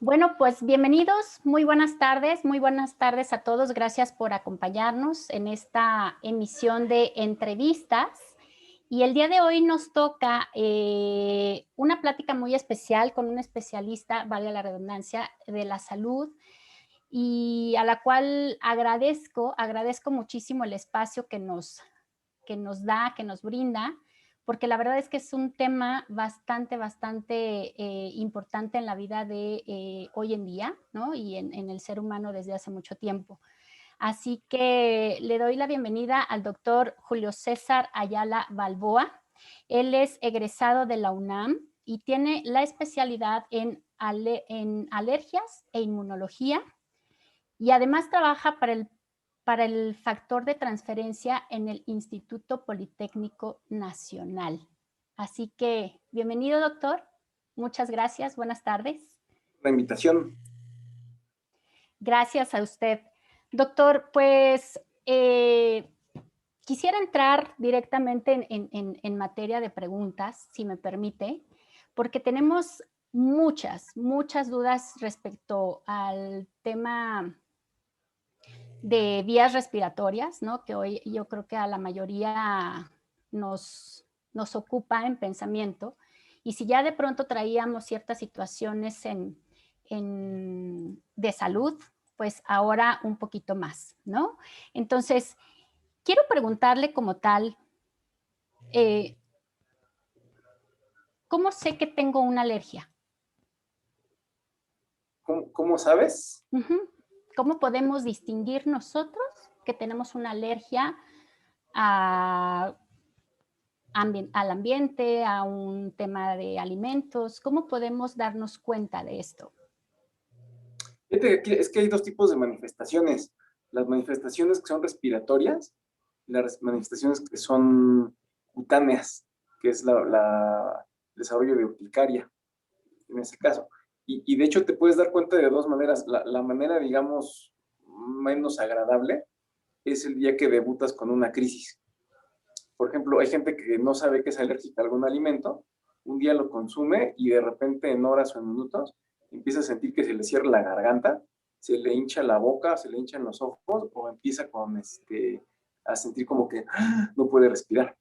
Bueno, pues bienvenidos, muy buenas tardes a todos. Gracias por acompañarnos en esta emisión de entrevistas. Y el día de hoy nos toca una plática muy especial con un especialista, valga la redundancia, de la salud y a la cual agradezco muchísimo el espacio que nos brinda, porque la verdad es que es un tema bastante importante en la vida de hoy en día, ¿no? Y en el ser humano desde hace mucho tiempo. Así que le doy la bienvenida al doctor Julio César Ayala Balboa. Él es egresado de la UNAM y tiene la especialidad en alergias e inmunología y además trabaja para el factor de transferencia en el Instituto Politécnico Nacional. Así que, bienvenido, doctor. Muchas gracias. Buenas tardes. La invitación. Gracias a usted. Doctor, pues quisiera entrar directamente en materia de preguntas, si me permite, porque tenemos muchas dudas respecto al tema de vías respiratorias, ¿no? Que hoy yo creo que a la mayoría nos ocupa en pensamiento. Y si ya de pronto traíamos ciertas situaciones de salud, pues ahora un poquito más, ¿no? Entonces, quiero preguntarle como tal, eh, ¿cómo sé que tengo una alergia? ¿Cómo sabes? Ujú. ¿Cómo podemos distinguir nosotros que tenemos una alergia a al ambiente, a un tema de alimentos? ¿Cómo podemos darnos cuenta de esto? Fíjate que es que hay dos tipos de manifestaciones. Las manifestaciones que son respiratorias y las manifestaciones que son cutáneas, que es el desarrollo de urticaria, en ese caso. Y de hecho te puedes dar cuenta de dos maneras. La manera, digamos, menos agradable es el día que debutas con una crisis. Por ejemplo, hay gente que no sabe que es alérgica a algún alimento, un día lo consume y de repente en horas o en minutos empieza a sentir que se le cierra la garganta, se le hincha la boca, se le hinchan los ojos o empieza a sentir como que no puede respirar.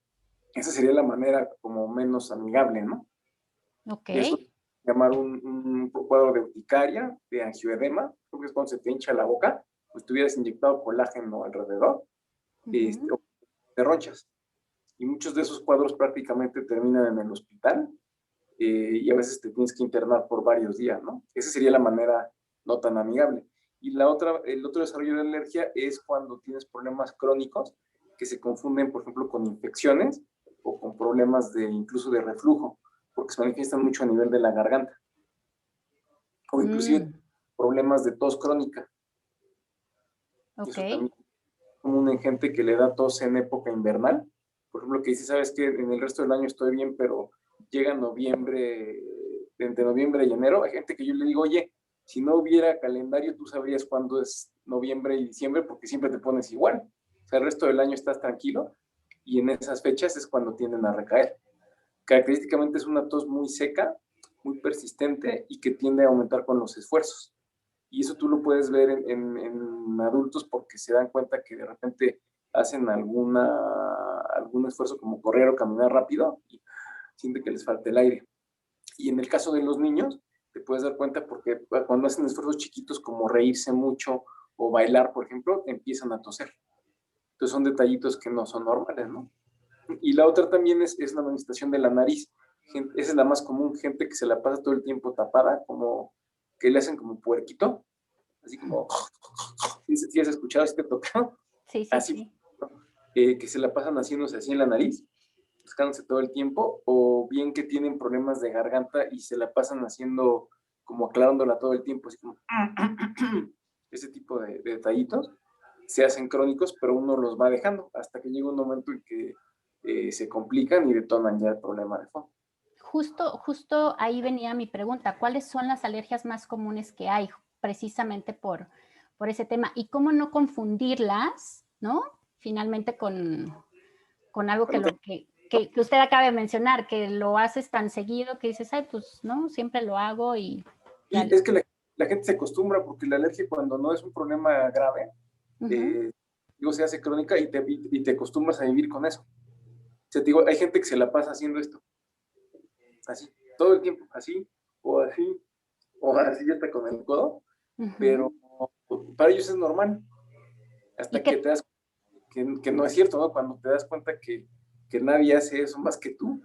Esa sería la manera como menos amigable, ¿no? Ok. Eso llamar un cuadro de urticaria, de angioedema, porque es cuando se te hincha la boca, pues tuvieras inyectado colágeno alrededor, Ujú. o te ronchas. Y muchos de esos cuadros prácticamente terminan en el hospital y a veces te tienes que internar por varios días, ¿no? Esa sería la manera no tan amigable. Y el otro desarrollo de alergia es cuando tienes problemas crónicos que se confunden, por ejemplo, con infecciones o con problemas incluso de reflujo, porque se manifiestan mucho a nivel de la garganta, o inclusive Mm, problemas de tos crónica. Y ok. eso también es común en gente que le da tos en época invernal. Por ejemplo, que dice, sabes que en el resto del año estoy bien, pero llega noviembre, entre noviembre y enero, hay gente que yo le digo, oye, si no hubiera calendario, tú sabrías cuándo es noviembre y diciembre, porque siempre te pones igual. O sea, el resto del año estás tranquilo y en esas fechas es cuando tienden a recaer. Característicamente es una tos muy seca, muy persistente y que tiende a aumentar con los esfuerzos. Y eso tú lo puedes ver en adultos porque se dan cuenta que de repente hacen algún esfuerzo como correr o caminar rápido y siente que les falta el aire. Y en el caso de los niños, te puedes dar cuenta porque cuando hacen esfuerzos chiquitos como reírse mucho o bailar, por ejemplo, empiezan a toser. Entonces son detallitos que no son normales, ¿no? Y la otra también es la manifestación de la nariz. Esa es la más común, gente que se la pasa todo el tiempo tapada, como que le hacen como puerquito, así como, si has escuchado este tocado, Sí, sí, así, sí. que se la pasan haciéndose así en la nariz, buscándose todo el tiempo, o bien que tienen problemas de garganta y se la pasan haciendo como aclarándola todo el tiempo, así como, ese tipo de detallitos, se hacen crónicos, pero uno los va dejando hasta que llega un momento en que se complican y detonan ya el problema de fondo. Justo ahí venía mi pregunta. ¿Cuáles son las alergias más comunes que hay precisamente por ese tema? Y cómo no confundirlas, ¿no? Finalmente con algo Bueno, que usted acaba de mencionar, que lo haces tan seguido que dices, ay, pues no, siempre lo hago y y es que la la gente se acostumbra porque la alergia cuando no es un problema grave, digo, se hace crónica y te acostumbras a vivir con eso. O sea, te digo, hay gente que se la pasa haciendo esto, así, todo el tiempo, así, o así, o así hasta con el codo, pero para ellos es normal, hasta que te das que no es cierto, ¿no? Cuando te das cuenta que nadie hace eso más que tú,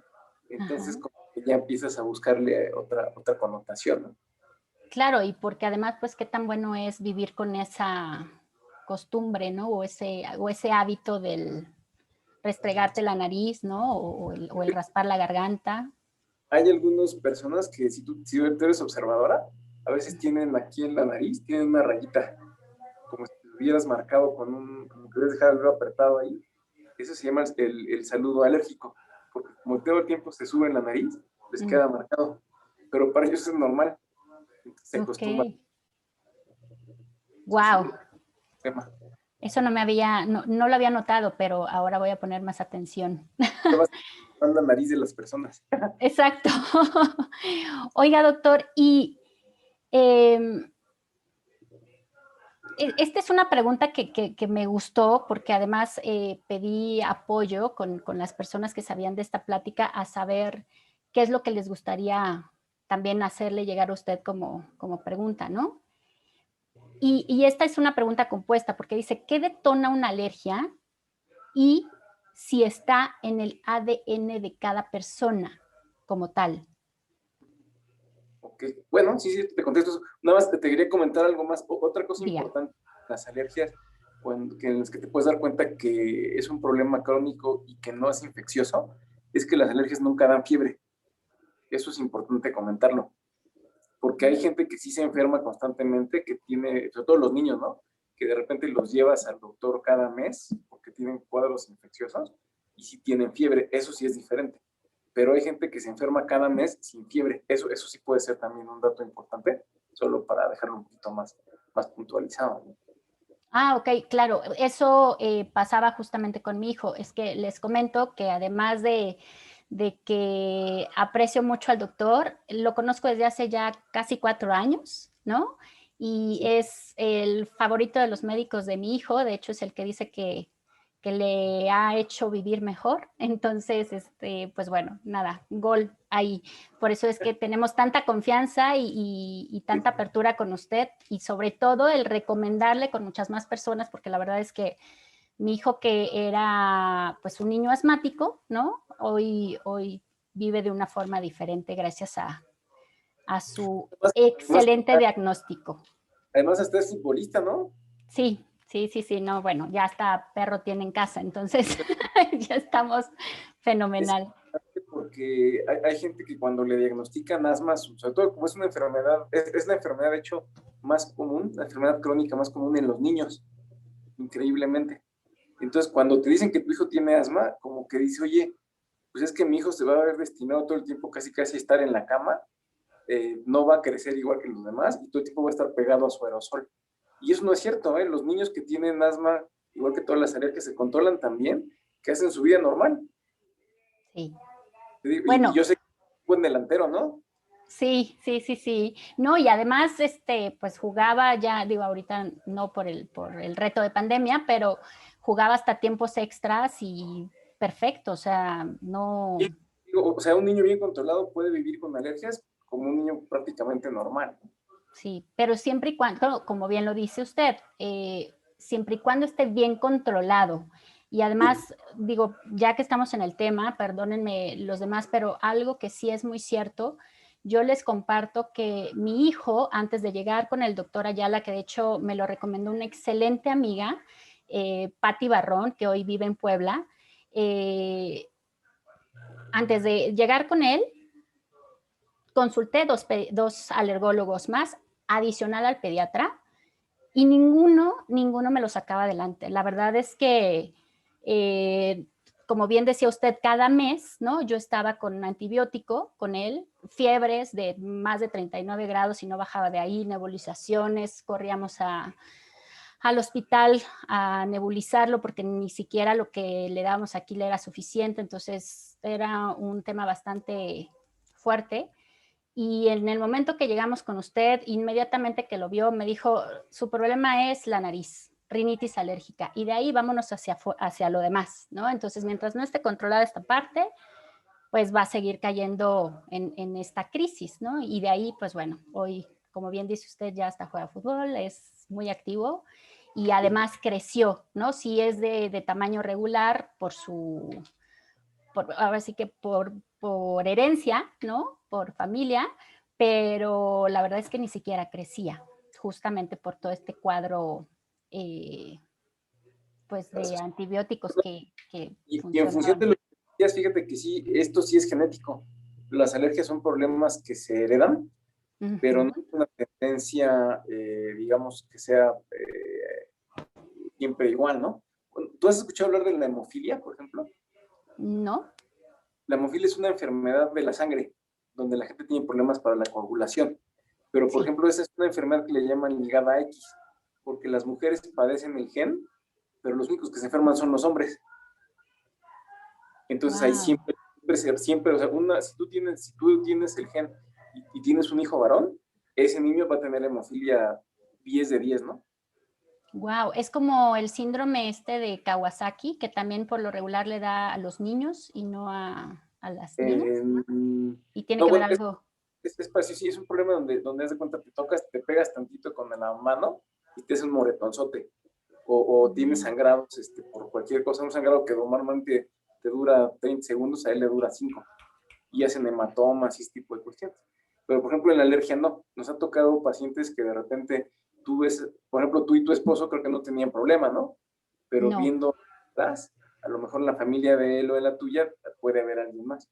entonces como que ya empiezas a buscarle otra connotación, ¿no? Claro, y porque además, pues, qué tan bueno es vivir con esa costumbre, ¿no? O ese hábito del restregarte la nariz, ¿no? O el raspar la garganta. Hay algunas personas que si tú eres observadora, a veces tienen aquí en la nariz, tienen una rayita, como si te hubieras marcado como que hubieras dejado el dedo apretado ahí. Eso se llama el saludo alérgico, porque como todo el tiempo se sube en la nariz, les queda marcado. Pero para ellos es normal, entonces se acostumbran. Wow. Sí, eso no lo había notado, pero ahora voy a poner más atención. te vas a la nariz de las personas. Exacto. Oiga, doctor, y esta es una pregunta que me gustó porque además pedí apoyo con las personas que sabían de esta plática a saber qué es lo que les gustaría también hacerle llegar a usted como pregunta, ¿no? Y esta es una pregunta compuesta porque dice, ¿qué detona una alergia? Y si está en el ADN de cada persona como tal. Ok, bueno, sí, te contesto eso. Nada más te quería comentar algo más. Otra cosa Diga. importante, las alergias, en las que te puedes dar cuenta que es un problema crónico y que no es infeccioso, es que las alergias nunca dan fiebre. Eso es importante comentarlo. Porque hay gente que sí se enferma constantemente, que tiene, sobre todo los niños, ¿no? Que de repente los llevas al doctor cada mes porque tienen cuadros infecciosos y sí tienen fiebre. Eso sí es diferente. Pero hay gente que se enferma cada mes sin fiebre. Eso sí puede ser también un dato importante, solo para dejarlo un poquito más puntualizado, ¿no? Ah, ok, claro. Eso pasaba justamente con mi hijo. Es que les comento que además de que aprecio mucho al doctor, lo conozco desde hace ya casi 4 años, ¿no? Y Sí. es el favorito de los médicos de mi hijo. De hecho, es el que dice que le ha hecho vivir mejor. Entonces, pues bueno, nada, gol ahí. Por eso es que tenemos tanta confianza y tanta apertura con usted y sobre todo el recomendarle con muchas más personas, porque la verdad es que mi hijo que era pues un niño asmático, ¿no? Hoy vive de una forma diferente gracias a su Además, excelente diagnóstico. además hasta es futbolista, ¿no? Sí, no, bueno, ya hasta perro tiene en casa, entonces ya estamos fenomenal. Porque hay gente que cuando le diagnostican asma, sobre todo como es una enfermedad, es la enfermedad de hecho más común, la enfermedad crónica más común en los niños, increíblemente. Entonces, cuando te dicen que tu hijo tiene asma, como que dice, oye, pues es que mi hijo se va a ver destinado todo el tiempo casi a estar en la cama, no va a crecer igual que los demás y todo el tiempo va a estar pegado a su aerosol. Y eso no es cierto, ¿eh? Los niños que tienen asma, igual que todas las alergias, se controlan también, que hacen su vida normal. Sí. Y Bueno, yo sé que es un buen delantero, ¿no? sí. No, y además, pues jugaba ya, digo, ahorita no por el reto de pandemia, pero jugaba hasta tiempos extras y perfecto, o sea, no. Y, o sea, un niño bien controlado puede vivir con alergias como un niño prácticamente normal. Sí, pero siempre y cuando, como bien lo dice usted, siempre y cuando esté bien controlado. Y Sí. además, digo, ya que estamos en el tema, perdónenme los demás, pero algo que sí es muy cierto, yo les comparto que mi hijo, antes de llegar con el doctor Ayala, que de hecho me lo recomendó una excelente amiga, Patti Barrón, que hoy vive en Puebla, antes de llegar con él, consulté dos alergólogos más, adicional al pediatra, y ninguno me lo sacaba adelante. La verdad es que, como bien decía usted, cada mes, ¿no? Yo estaba con un antibiótico con él, fiebres de más de 39 grados y no bajaba de ahí, nebulizaciones, corríamos al hospital a nebulizarlo porque ni siquiera lo que le dábamos aquí le era suficiente, entonces era un tema bastante fuerte. Y en el momento que llegamos con usted, inmediatamente que lo vio, me dijo, su problema es la nariz, rinitis alérgica, y de ahí vámonos hacia lo demás, ¿no? Entonces, mientras no esté controlada esta parte, pues va a seguir cayendo en esta crisis, ¿no? Y de ahí, pues bueno, hoy, como bien dice usted, ya hasta juega fútbol, es muy activo y además creció, ¿no? Sí es de tamaño regular ahora sí que por herencia, ¿no? Por familia, pero la verdad es que ni siquiera crecía, justamente por todo este cuadro, pues, de antibióticos que Y en función de funcionaban. lo que decías, fíjate que sí, esto sí es genético. Las alergias son problemas que se heredan, pero no Ujú. es una tendencia, digamos, que sea siempre igual, ¿no? ¿Tú has escuchado hablar de la hemofilia, por ejemplo? No. La hemofilia es una enfermedad de la sangre, donde la gente tiene problemas para la coagulación. Pero, por Sí. ejemplo, esa es una enfermedad que le llaman ligada X, porque las mujeres padecen el gen, pero los únicos que se enferman son los hombres. Entonces ahí Wow. siempre, o sea, si tú tienes el gen y tienes un hijo varón, ese niño va a tener hemofilia 10 de 10, ¿no? Wow, es como el síndrome este de Kawasaki, que también por lo regular le da a los niños y no a las niñas. Y tiene No, que ver bueno, algo. es parecido, sí, es un problema donde haz de cuenta, te pegas tantito con la mano y te hace un moretonzote. O tienes Mm. sangrados por cualquier cosa, un sangrado que normalmente te dura 30 segundos, a él le dura 5. Y hacen hematomas y ese tipo de cuestiones. Pero, por ejemplo, en la alergia no. Nos ha tocado pacientes que de repente tú ves, por ejemplo, tú y tu esposo creo que no tenían problema, ¿no? Pero No. viendo atrás, a lo mejor en la familia de él o en la tuya puede haber alguien más.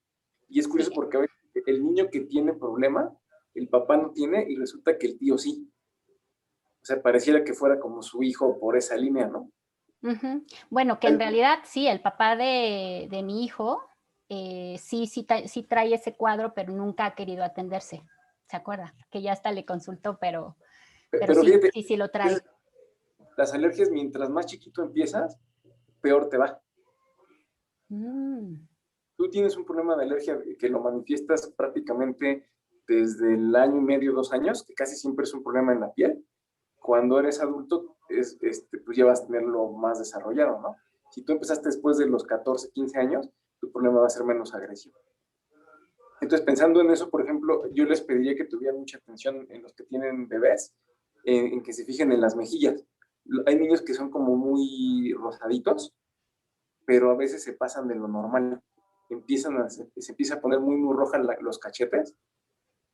Y es curioso Sí. porque a veces el niño que tiene problema, el papá no tiene y resulta que el tío sí. O sea, pareciera que fuera como su hijo por esa línea, ¿no? Ujú. Bueno, que en realidad sí, el papá de mi hijo, sí trae ese cuadro, pero nunca ha querido atenderse. ¿Se acuerda? Que ya hasta le consultó, pero Pero sí, fíjate, sí lo trae. las alergias, mientras más chiquito empiezas, peor te va. Mm. Tú tienes un problema de alergia que lo manifiestas prácticamente desde el año y medio, 2 años, que casi siempre es un problema en la piel. Cuando eres adulto, pues ya vas a tenerlo más desarrollado, ¿no? Si tú empezaste después de los 14, 15 años, tu problema va a ser menos agresivo. Entonces, pensando en eso, por ejemplo, yo les pediría que tuvieran mucha atención en los que tienen bebés, en que se fijen en las mejillas. Hay niños que son como muy rosaditos, pero a veces se pasan de lo normal. Se empieza a poner muy, muy roja los cachetes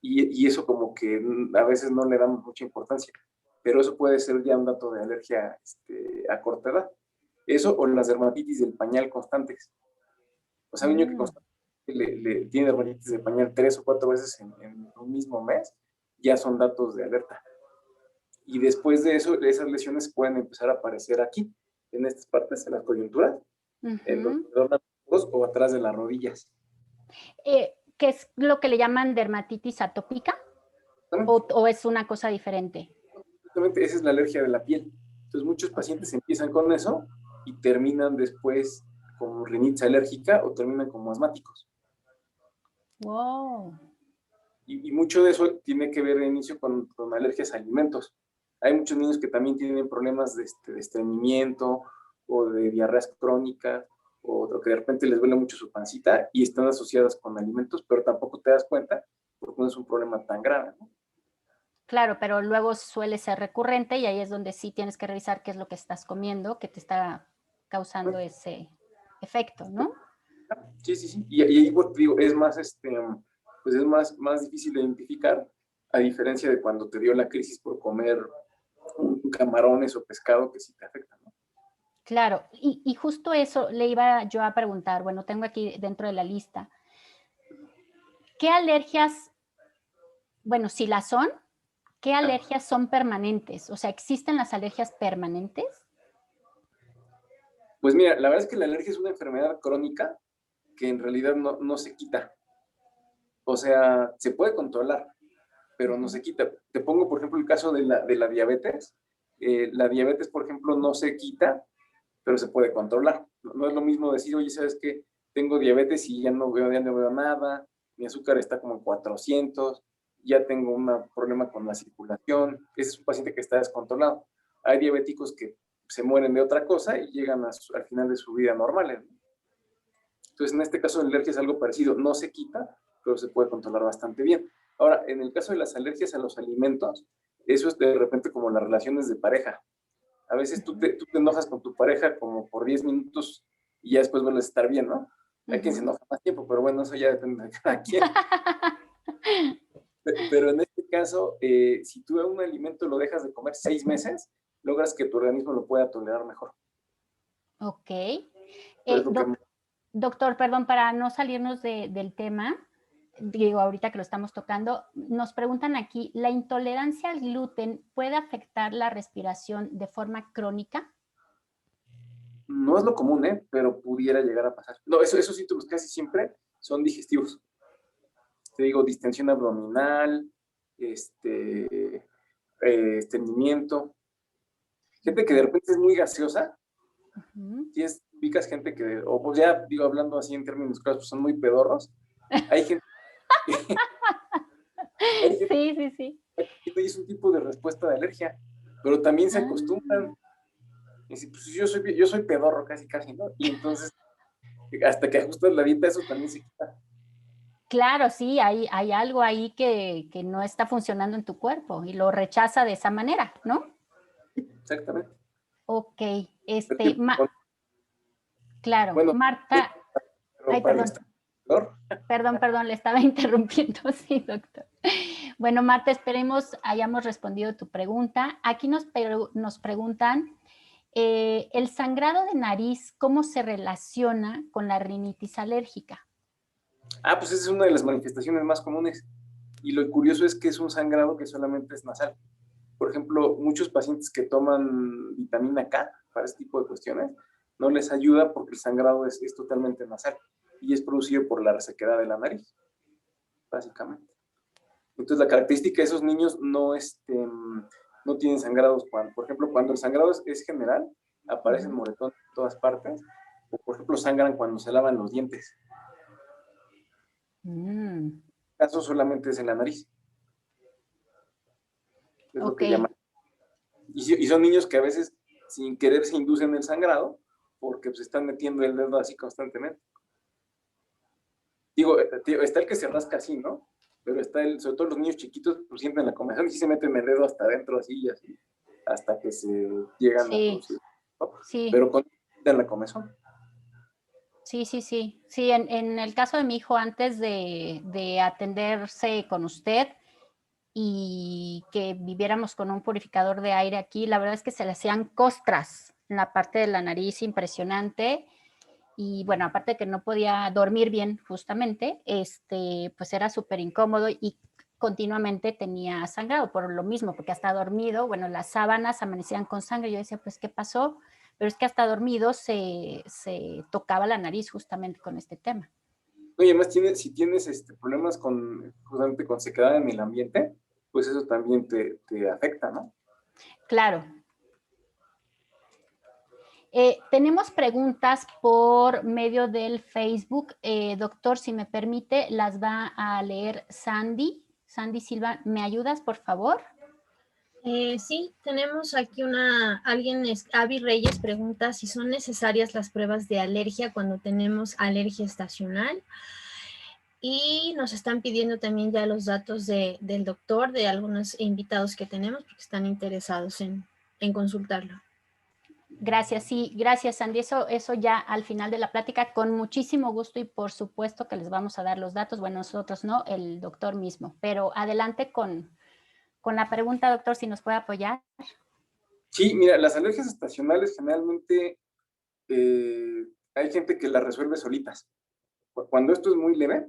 y eso como que a veces no le damos mucha importancia. Pero eso puede ser ya un dato de alergia a corta edad. Eso o las dermatitis del pañal constantes. O sea, un niño que Mm. constantemente tiene dermatitis de pañal 3 o 4 veces en un mismo mes, ya son datos de alerta. Y después de eso, esas lesiones pueden empezar a aparecer aquí, en estas partes, en las coyunturas, en los Ujú. o atrás de las rodillas. ¿Qué es lo que le llaman dermatitis atópica? Exactamente, O es una cosa diferente? exactamente, esa es la alergia de la piel. Entonces, muchos pacientes empiezan con eso y terminan después con rinitis alérgica o terminan como asmáticos. Wow. Y mucho de eso tiene que ver de inicio con alergias a alimentos. Hay muchos niños que también tienen problemas de estreñimiento o de diarreas crónicas o que de repente les duele mucho su pancita y están asociadas con alimentos, pero tampoco te das cuenta porque no es un problema tan grave, ¿no? Claro, pero luego suele ser recurrente y ahí es donde sí tienes que revisar qué es lo que estás comiendo que te está causando ese efecto, ¿no? Sí, sí, sí. Y ahí pues, te digo, es más, pues es más difícil de identificar, a diferencia de cuando te dio la crisis por comer camarones o pescado que sí te afectan, ¿no? Claro, y justo eso le iba yo a preguntar, bueno, tengo aquí dentro de la lista, ¿qué alergias, bueno, si las son, qué alergias son permanentes? O sea, ¿existen las alergias permanentes? Pues mira, la verdad es que la alergia es una enfermedad crónica que en realidad no se quita. O sea, se puede controlar, pero no Ujú. se quita. Te pongo, por ejemplo, el caso de la diabetes. La diabetes, por ejemplo, no se quita, pero se puede controlar. No es lo mismo decir, oye, ¿sabes qué? Tengo diabetes y ya no veo nada, mi azúcar está como en 400. ya tengo un problema con la circulación, ese es un paciente que está descontrolado. Hay diabéticos que se mueren de otra cosa y llegan al final de su vida normales, ¿no? Entonces, en este caso, la alergia es algo parecido, no se quita, pero se puede controlar bastante bien. Ahora, en el caso de las alergias a los alimentos, eso es de repente como las relaciones de pareja. A veces tú te enojas con tu pareja como por 10 minutos y ya después vuelves a estar bien, ¿no? Hay quien se enoja más tiempo, pero bueno, eso ya depende de cada quien. Pero en este caso, si tú a un alimento lo dejas de comer 6 meses, logras que tu organismo lo pueda tolerar mejor. Ok. Que... Doctor, perdón, para no salirnos del tema, digo, ahorita que lo estamos tocando, nos preguntan aquí, ¿la intolerancia al gluten puede afectar la respiración de forma crónica? No es lo común, pero pudiera llegar a pasar. No, esos síntomas casi siempre son digestivos. Te digo, distensión abdominal, estreñimiento. Gente que de repente es muy gaseosa, tienes, ubicas gente que, o pues ya digo, hablando así en términos claros, pues son muy pedorros. Hay gente Sí. que es un tipo de respuesta de alergia, pero también se acostumbran. Y dice, pues yo soy pedorro casi, ¿no? Y entonces, hasta que ajustas la dieta, eso también se quita. Claro, sí, hay algo ahí que no está funcionando en tu cuerpo y lo rechaza de esa manera, ¿no? Exactamente. Ok, claro, bueno, Marta, ay, perdón. Perdón, le estaba interrumpiendo, sí, doctor. Bueno, Marta, esperemos hayamos respondido tu pregunta. Aquí nos preguntan, ¿el sangrado de nariz cómo se relaciona con la rinitis alérgica? Pues esa es una de las manifestaciones más comunes. Y lo curioso es que es un sangrado que solamente es nasal. Por ejemplo, muchos pacientes que toman vitamina K para este tipo de cuestiones, no les ayuda porque el sangrado es totalmente nasal y es producido por la resequedad de la nariz, básicamente. Entonces, la característica de esos niños no tienen sangrados por ejemplo, cuando el sangrado es general, aparecen moretones en todas partes, o por ejemplo, sangran cuando se lavan los dientes. El caso solamente es en la nariz. Es lo que llaman. Y son niños que a veces, sin querer, se inducen el sangrado, porque se están metiendo el dedo así constantemente. Digo, está el que se rasca así, ¿no? Pero está sobre todo los niños chiquitos, pues sienten la comezón y sí se meten el dedo hasta adentro así y así, hasta que se llegan a producir, ¿no? Sí. Pero con la comezón. Sí. Sí, en el caso de mi hijo, antes de atenderse con usted y que viviéramos con un purificador de aire aquí, la verdad es que se le hacían costras en la parte de la nariz impresionante. Y bueno, aparte de que no podía dormir bien justamente, pues era súper incómodo y continuamente tenía sangrado por lo mismo, porque hasta dormido, bueno, las sábanas amanecían con sangre. Yo decía, pues, ¿qué pasó? Pero es que hasta dormido se tocaba la nariz justamente con este tema. No, y además si tienes problemas justamente con sequedad en el ambiente, pues eso también te afecta, ¿no? Claro. Tenemos preguntas por medio del Facebook. Doctor, si me permite, las va a leer Sandy. Sandy Silva, ¿me ayudas, por favor? Sí, tenemos aquí Avi Reyes pregunta si son necesarias las pruebas de alergia cuando tenemos alergia estacional. Y nos están pidiendo también ya los datos del doctor, de algunos invitados que tenemos, porque están interesados en consultarlo. Gracias, sí, gracias, Sandy. Eso ya al final de la plática, con muchísimo gusto y por supuesto que les vamos a dar los datos. Bueno, nosotros no, el doctor mismo. Pero adelante con la pregunta, doctor, si nos puede apoyar. Sí, mira, las alergias estacionales generalmente hay gente que las resuelve solitas. Cuando esto es muy leve,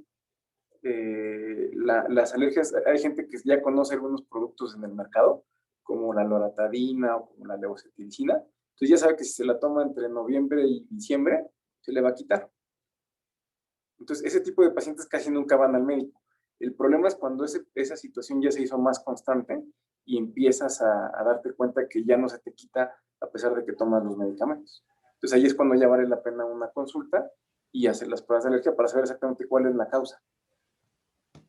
las alergias, hay gente que ya conoce algunos productos en el mercado, como la loratadina o como la levocetiricina. Entonces ya sabe que si se la toma entre noviembre y diciembre, se le va a quitar. Entonces, ese tipo de pacientes casi nunca van al médico. El problema es cuando esa situación ya se hizo más constante y empiezas a darte cuenta que ya no se te quita a pesar de que tomas los medicamentos. Entonces, ahí es cuando ya vale la pena una consulta y hacer las pruebas de alergia para saber exactamente cuál es la causa.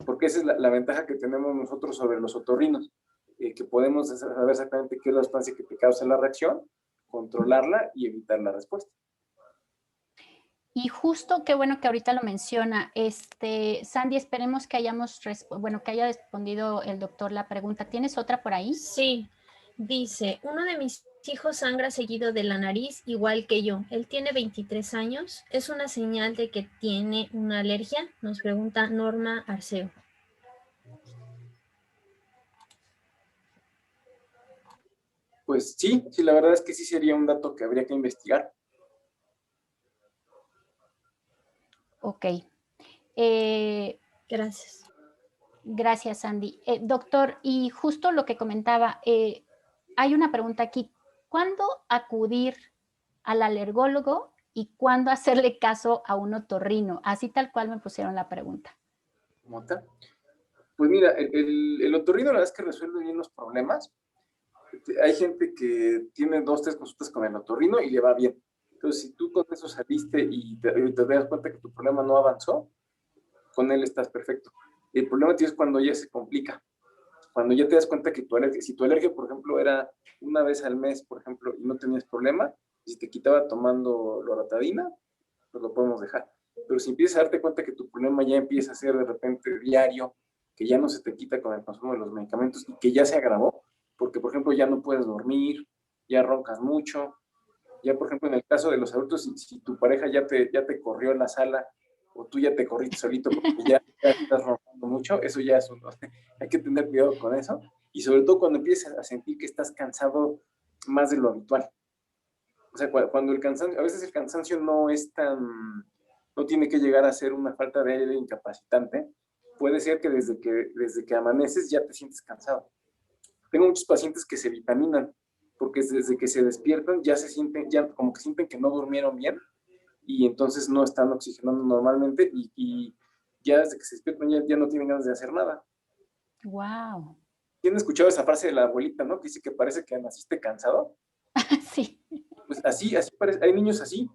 porque esa es la ventaja que tenemos nosotros sobre los otorrinos, que podemos saber exactamente qué es la sustancia que te causa la reacción, controlarla y evitar la respuesta. Y justo, qué bueno que ahorita lo menciona. Sandy, esperemos que que haya respondido el doctor la pregunta. ¿Tienes otra por ahí? Sí, dice, uno de mis hijos sangra seguido de la nariz, igual que yo. Él tiene 23 años. ¿Es una señal de que tiene una alergia? Nos pregunta Norma Arceo. Pues sí, la verdad es que sí sería un dato que habría que investigar. Ok. Gracias. Gracias, Sandy. Doctor, y justo lo que comentaba, hay una pregunta aquí. ¿Cuándo acudir al alergólogo y cuándo hacerle caso a un otorrino? Así tal cual me pusieron la pregunta. ¿Cómo está? Pues mira, el otorrino la verdad es que resuelve bien los problemas. Hay gente que tiene 2, 3 consultas con el otorrino y le va bien. Entonces, si tú con eso saliste y te das cuenta que tu problema no avanzó, con él estás perfecto. El problema tienes cuando ya se complica. Cuando ya te das cuenta que si tu alergia, por ejemplo, era una vez al mes, por ejemplo, y no tenías problema, si te quitaba tomando loratadina, pues lo podemos dejar. Pero si empiezas a darte cuenta que tu problema ya empieza a ser de repente diario, que ya no se te quita con el consumo de los medicamentos y que ya se agravó, porque, por ejemplo, ya no puedes dormir, ya roncas mucho, ya, por ejemplo, en el caso de los adultos, si tu pareja ya te corrió en la sala o tú ya te corriste solito porque ya estás roncando mucho, eso ya es hay que tener cuidado con eso. Y sobre todo cuando empiezas a sentir que estás cansado más de lo habitual. O sea, cuando el cansancio, a veces el cansancio no tiene que llegar a ser una falta de aire incapacitante. Puede ser que desde que amaneces ya te sientes cansado. Tengo muchos pacientes que se vitaminan porque desde que se despiertan ya como que sienten que no durmieron bien y entonces no están oxigenando normalmente y ya desde que se despiertan ya no tienen ganas de hacer nada. Wow. ¿Quién ha escuchado esa frase de la abuelita, no? Que dice que parece que naciste cansado. Sí. Pues así parece. Hay niños así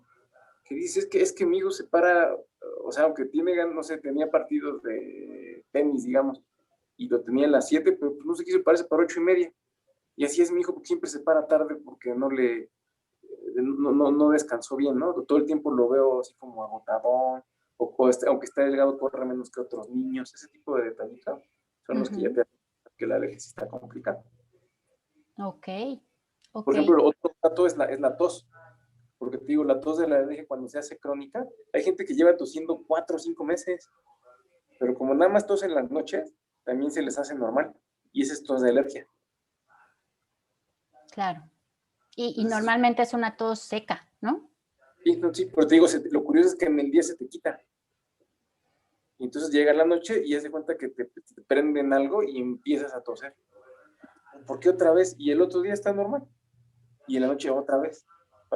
que dices es que mi hijo se para, o sea, aunque no sé, tenía partidos de tenis, digamos, y lo tenía a las 7, pero pues no sé qué se parece para 8:30. Y así es mi hijo, porque siempre se para tarde porque no descansó bien, ¿no? Todo el tiempo lo veo así como agotadón, aunque está delgado, corre menos que otros niños. Ese tipo de detallitos son los que ya te hacen que la alergia se está complicando. Ok. Por ejemplo, otro dato es la tos. Porque te digo, la tos de la alergia cuando se hace crónica, hay gente que lleva tosiendo 4 o 5 meses, pero como nada más tos en las noches, también se les hace normal. Y esa es tos de alergia. Claro. Y normalmente es una tos seca, ¿no? Sí, pero te digo, lo curioso es que en el día se te quita. Y entonces llega la noche y ya se cuenta que te prenden algo y empiezas a toser. ¿Por qué otra vez? Y el otro día está normal. Y en la noche otra vez.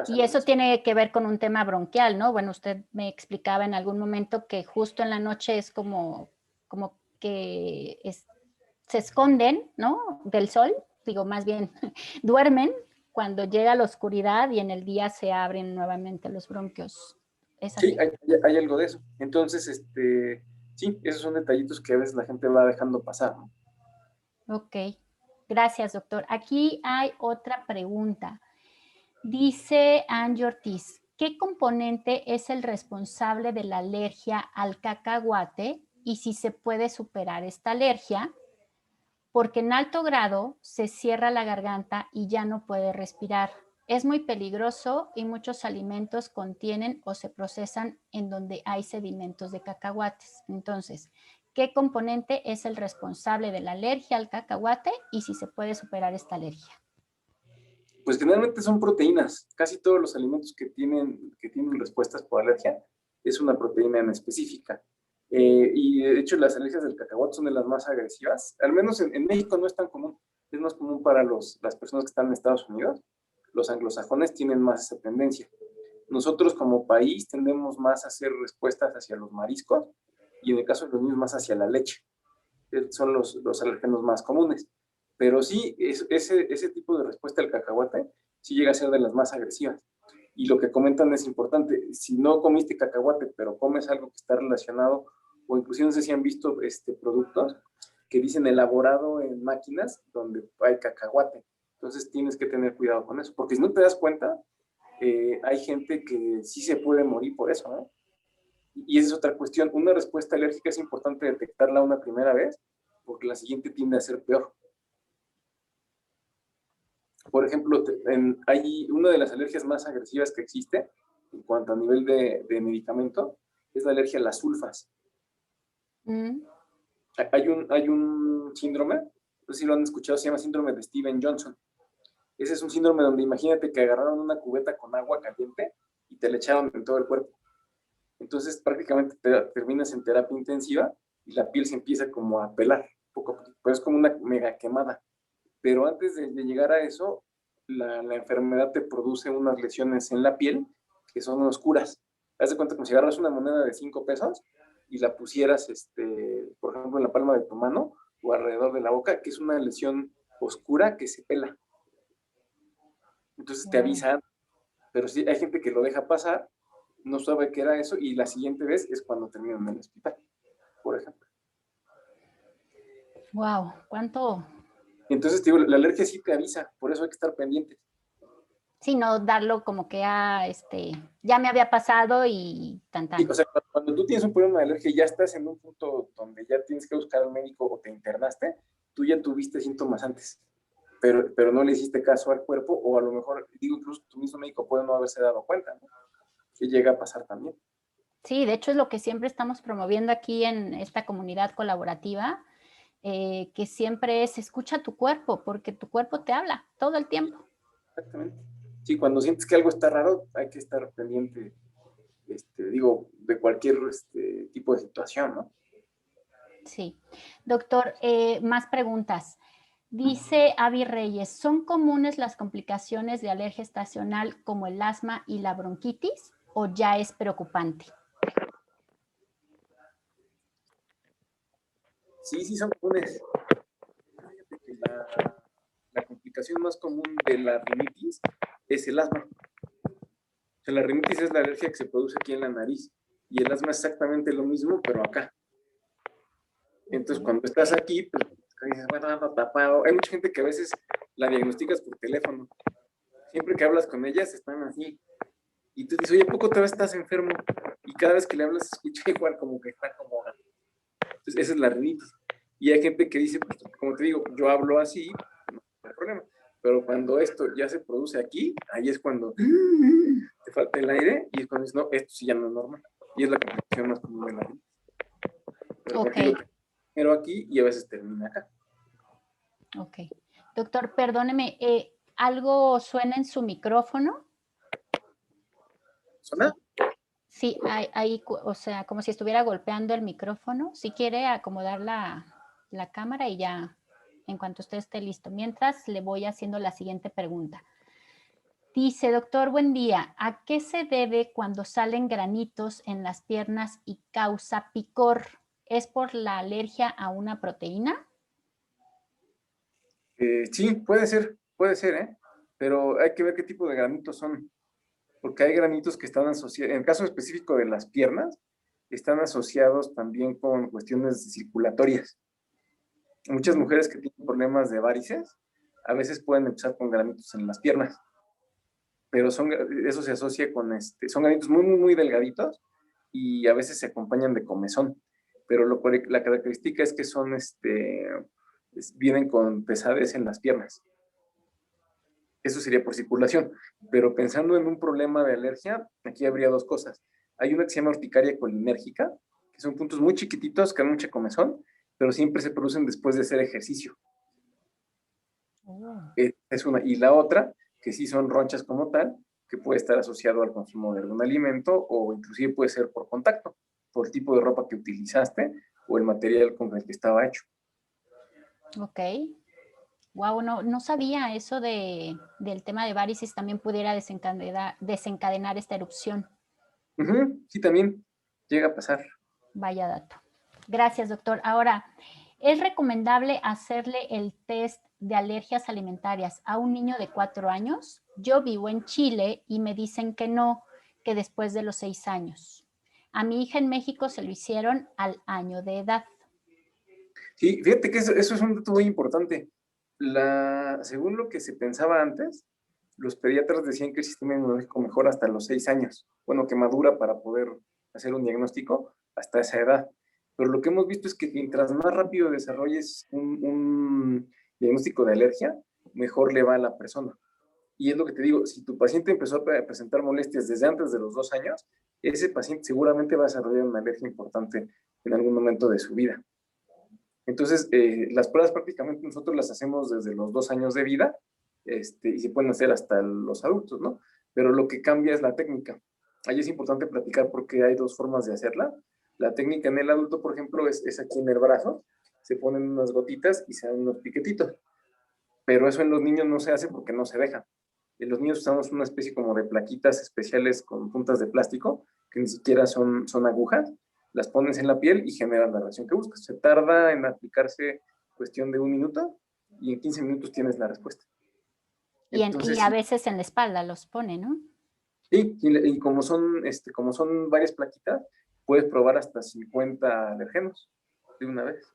Y eso tiene que ver con un tema bronquial, ¿no? Bueno, usted me explicaba en algún momento que justo en la noche es como que se esconden, ¿no? Del sol, digo, más bien duermen cuando llega la oscuridad y en el día se abren nuevamente los bronquios. ¿Es así? Sí, hay algo de eso. Entonces, sí, esos son detallitos que a veces la gente va dejando pasar, ¿no? Ok, gracias, doctor. Aquí hay otra pregunta. Dice Angie Ortiz, ¿qué componente es el responsable de la alergia al cacahuate y si se puede superar esta alergia? Porque en alto grado se cierra la garganta y ya no puede respirar. Es muy peligroso y muchos alimentos contienen o se procesan en donde hay sedimentos de cacahuates. Entonces, ¿qué componente es el responsable de la alergia al cacahuate y si se puede superar esta alergia? Pues generalmente son proteínas. Casi todos los alimentos que tienen respuestas por alergia es una proteína en específica. Y de hecho las alergias del cacahuate son de las más agresivas. Al menos en México no es tan común. Es más común para las personas que están en Estados Unidos. Los anglosajones tienen más esa tendencia. Nosotros como país tendemos más a hacer respuestas hacia los mariscos y en el caso de los niños más hacia la leche. Son los alérgenos más comunes. Pero sí, ese tipo de respuesta al cacahuate sí llega a ser de las más agresivas. Y lo que comentan es importante. Si no comiste cacahuate, pero comes algo que está relacionado o inclusive no sé si han visto productos que dicen elaborado en máquinas donde hay cacahuate. Entonces tienes que tener cuidado con eso, porque si no te das cuenta, hay gente que sí se puede morir por eso, ¿no? Y esa es otra cuestión. Una respuesta alérgica es importante detectarla una primera vez, porque la siguiente tiende a ser peor. Por ejemplo, hay una de las alergias más agresivas que existe en cuanto a nivel de medicamento, es la alergia a las sulfas. Mm. Hay un síndrome, no sé si lo han escuchado, se llama síndrome de Steven Johnson. Ese es un síndrome donde imagínate que agarraron una cubeta con agua caliente y te la echaron en todo el cuerpo. Entonces prácticamente terminas en terapia intensiva y la piel se empieza como a pelar, poco a poco, pero es como una mega quemada. Pero antes de llegar a eso, la enfermedad te produce unas lesiones en la piel que son oscuras. Haz de cuenta como si agarras una moneda de 5 pesos y la pusieras, por ejemplo, en la palma de tu mano o alrededor de la boca, que es una lesión oscura que se pela. Entonces te avisan, pero sí hay gente que lo deja pasar, no sabe qué era eso y la siguiente vez es cuando terminan en el hospital, por ejemplo. Wow, ¿cuánto? Entonces, te digo, la alergia sí te avisa, por eso hay que estar pendientes. Sí, no darlo como que ya me había pasado y tan Sí, tan. o sea, cuando tú tienes un problema de alergia y ya estás en un punto donde ya tienes que buscar al médico o te internaste, tú ya tuviste síntomas antes, pero no le hiciste caso al cuerpo o a lo mejor, digo, incluso tu mismo médico puede no haberse dado cuenta, ¿no? Que llega a pasar también. Sí, de hecho es lo que siempre estamos promoviendo aquí en esta comunidad colaborativa, que siempre es escucha tu cuerpo, porque tu cuerpo te habla todo el tiempo. Exactamente. Sí, cuando sientes que algo está raro, hay que estar pendiente, digo, de cualquier tipo de situación, ¿no? Sí. Doctor, más preguntas. Dice Avi Reyes, ¿son comunes las complicaciones de alergia estacional como el asma y la bronquitis o ya es preocupante? Sí, sí son comunes. La complicación más común de la rinitis es el asma. O sea, la rinitis es la alergia que se produce aquí en la nariz y el asma es exactamente lo mismo, pero acá. Entonces, cuando estás aquí, pues dices, bueno, ando tapado. Hay mucha gente que a veces la diagnosticas por teléfono. Siempre que hablas con ellas, están así. Y tú dices, oye, ¿a poco otra vez estás enfermo? Y cada vez que le hablas, se escucha igual, como que está como. Entonces, esa es la rinitis. Y hay gente que dice, pues, como te digo, yo hablo así, no hay problema. Pero cuando esto ya se produce aquí, ahí es cuando te falta el aire y es cuando dices, no, esto sí ya no es normal. Y es la complicación más común de la rinitis. Pero Ok, digo, primero aquí y a veces termina acá. ok. Doctor, perdóneme, ¿algo suena en su micrófono? ¿Suena? Sí, ahí, o sea, como si estuviera golpeando el micrófono. Si quiere acomodar la cámara y ya, en cuanto usted esté listo. Mientras, le voy haciendo la siguiente pregunta. Dice, doctor, buen día. ¿A qué se debe cuando salen granitos en las piernas y causa picor? ¿Es por la alergia a una proteína? Sí, puede ser, ¿eh? Pero hay que ver qué tipo de granitos son, porque hay granitos que están asociados, en el caso específico de las piernas, están asociados también con cuestiones circulatorias. Muchas mujeres que tienen problemas de varices, a veces pueden empezar con granitos en las piernas, pero eso se asocia con, son granitos muy, muy, muy delgaditos y a veces se acompañan de comezón, pero la característica es que son, vienen con pesadez en las piernas. Eso sería por circulación. Pero pensando en un problema de alergia, aquí habría dos cosas. Hay una que se llama urticaria colinérgica, que son puntos muy chiquititos que dan mucha comezón, pero siempre se producen después de hacer ejercicio. Oh. Es una. Y la otra, que sí son ronchas como tal, que puede estar asociado al consumo de algún alimento o inclusive puede ser por contacto, por el tipo de ropa que utilizaste o el material con el que estaba hecho. Ok. Wow, no sabía eso del tema de varices también pudiera desencadenar esta erupción. Sí, también llega a pasar. Vaya dato. Gracias, doctor. Ahora, ¿es recomendable hacerle el test de alergias alimentarias a un niño de 4 años? Yo vivo en Chile y me dicen que no, que después de los 6 años. A mi hija en México se lo hicieron al año de edad. Sí, fíjate que eso es un dato muy importante. Según lo que se pensaba antes, los pediatras decían que el sistema inmunológico mejora hasta los 6 años. Bueno, que madura para poder hacer un diagnóstico hasta esa edad. Pero lo que hemos visto es que mientras más rápido desarrolles un diagnóstico de alergia, mejor le va a la persona. Y es lo que te digo, si tu paciente empezó a presentar molestias desde antes de los 2 años, ese paciente seguramente va a desarrollar una alergia importante en algún momento de su vida. Entonces, las pruebas prácticamente nosotros las hacemos desde los 2 años de vida, y se pueden hacer hasta los adultos, ¿no? Pero lo que cambia es la técnica. Ahí es importante platicar porque hay 2 formas de hacerla. La técnica en el adulto, por ejemplo, es aquí en el brazo, se ponen unas gotitas y se dan unos piquetitos. Pero eso en los niños no se hace porque no se deja. En los niños usamos una especie como de plaquitas especiales con puntas de plástico, que ni siquiera son agujas, las pones en la piel y generan la reacción que buscas. Se tarda en aplicarse cuestión de 1 minuto y en 15 minutos tienes la respuesta. Entonces, y a veces en la espalda los pone, ¿no? Sí, y como son varias plaquitas, puedes probar hasta 50 alergenos de una vez.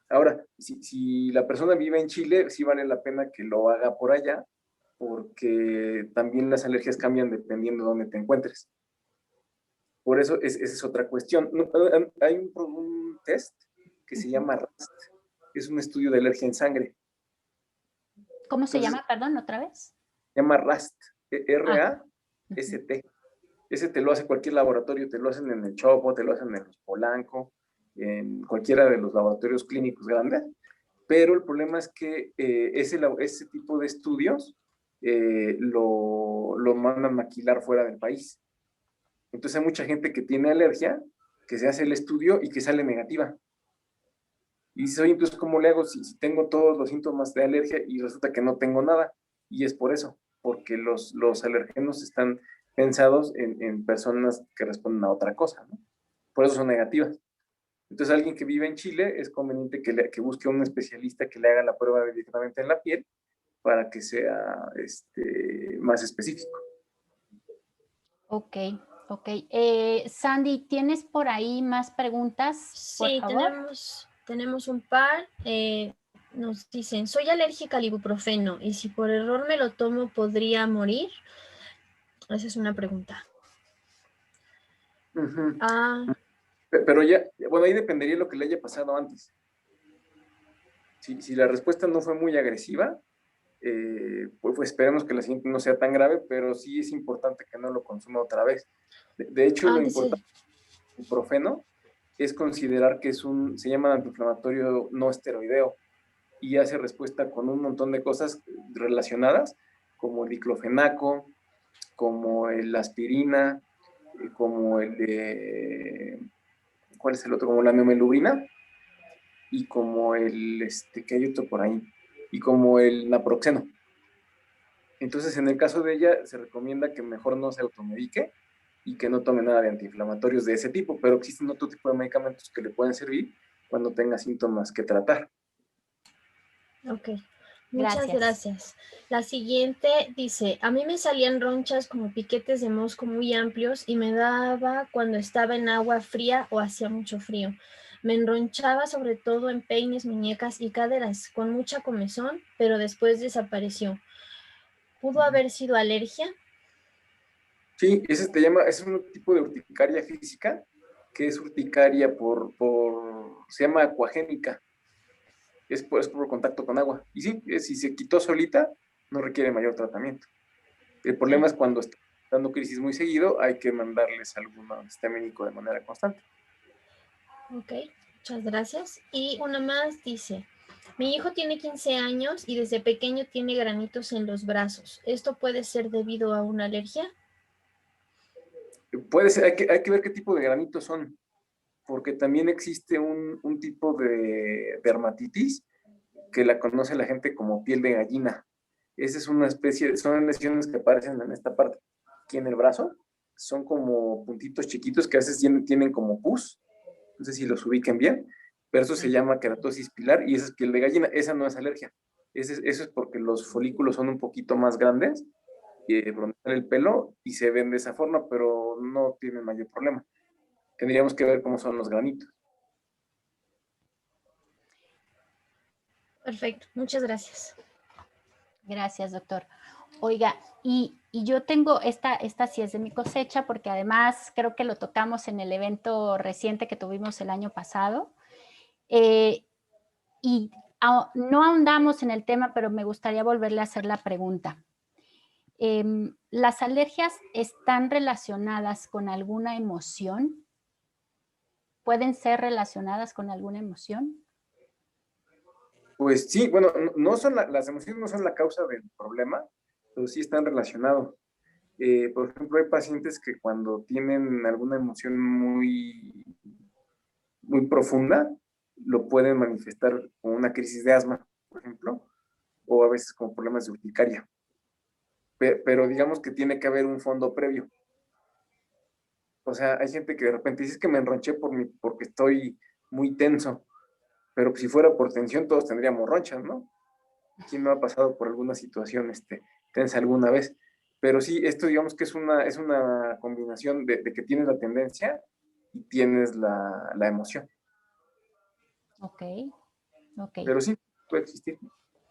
Ahora, si la persona vive en Chile, sí vale la pena que lo haga por allá, porque también las alergias cambian dependiendo de dónde te encuentres. Por eso, esa es otra cuestión. Hay un test que se llama RAST, es un estudio de alergia en sangre. ¿Cómo se llama? Perdón, otra vez. Se llama RAST, R-A-S-T. Ese te lo hace cualquier laboratorio, te lo hacen en el Chopo, te lo hacen en los Polanco, en cualquiera de los laboratorios clínicos grandes, pero el problema es que ese tipo de estudios lo mandan a maquilar fuera del país. Entonces hay mucha gente que tiene alergia, que se hace el estudio y que sale negativa. Y dices, oye, entonces, ¿cómo le hago si tengo todos los síntomas de alergia y resulta que no tengo nada? Y es por eso, porque los alergenos están pensados en personas que responden a otra cosa, ¿no? Por eso son negativas. Entonces, alguien que vive en Chile es conveniente que busque a un especialista que le haga la prueba directamente en la piel para que sea más específico. Ok. Sandy, ¿tienes por ahí más preguntas? Sí, por favor. Tenemos un par. Nos dicen, soy alérgica al ibuprofeno y si por error me lo tomo, ¿podría morir? Esa es una pregunta. Pero ya, bueno, ahí dependería de lo que le haya pasado antes. Si la respuesta no fue muy agresiva, pues esperemos que la siguiente no sea tan grave, pero sí es importante que no lo consuma otra vez. De hecho, lo importante del ibuprofeno es considerar que se llama antiinflamatorio no esteroideo y hace respuesta con un montón de cosas relacionadas, como el diclofenaco, como la aspirina, como ¿cuál es el otro? Como la neomelubrina y como que hay otro por ahí, y como el naproxeno. Entonces, en el caso de ella, se recomienda que mejor no se automedique y que no tome nada de antiinflamatorios de ese tipo, pero existen otro tipo de medicamentos que le pueden servir cuando tenga síntomas que tratar. Ok, muchas gracias. La siguiente dice, a mí me salían ronchas como piquetes de mosco muy amplios y me daba cuando estaba en agua fría o hacía mucho frío. Me enronchaba sobre todo en peines, muñecas y caderas, con mucha comezón, pero después desapareció. ¿Pudo haber sido alergia? Sí, es un tipo de urticaria física, que es urticaria se llama acuagénica. Es por contacto con agua. Y sí, si se quitó solita, no requiere mayor tratamiento. El problema es cuando está dando crisis muy seguido, hay que mandarles algún antihistamínico de manera constante. Ok, muchas gracias. Y una más dice, mi hijo tiene 15 años y desde pequeño tiene granitos en los brazos. ¿Esto puede ser debido a una alergia? Puede ser, hay que ver qué tipo de granitos son, porque también existe un tipo de dermatitis que la conoce la gente como piel de gallina. Esa es una especie, son lesiones que aparecen en esta parte, aquí en el brazo, son como puntitos chiquitos que a veces tienen como pus, no sé si los ubiquen bien, pero eso se llama queratosis pilar y esa es piel de gallina, esa no es alergia, eso es porque los folículos son un poquito más grandes broncear el pelo y se ven de esa forma, pero no tienen mayor problema. Tendríamos que ver cómo son los granitos. Perfecto, muchas gracias. Gracias, doctor. Oiga, y yo tengo esta sí es de mi cosecha, porque además creo que lo tocamos en el evento reciente que tuvimos el año pasado. Y no ahondamos en el tema, pero me gustaría volverle a hacer la pregunta. ¿Las alergias están relacionadas con alguna emoción? ¿Pueden ser relacionadas con alguna emoción? Pues sí, bueno, no son las emociones no son la causa del problema, pero sí están relacionados. Por ejemplo, hay pacientes que cuando tienen alguna emoción muy, muy profunda, lo pueden manifestar con una crisis de asma, por ejemplo, o a veces con problemas de urticaria. Pero digamos que tiene que haber un fondo previo. O sea, hay gente que de repente dice que me enronché porque estoy muy tenso, pero si fuera por tensión todos tendríamos ronchas, ¿no? ¿Quién no ha pasado por alguna situación tensa alguna vez? Pero sí, esto digamos que es una combinación de que tienes la tendencia y tienes la emoción. Ok. Pero sí, puede existir.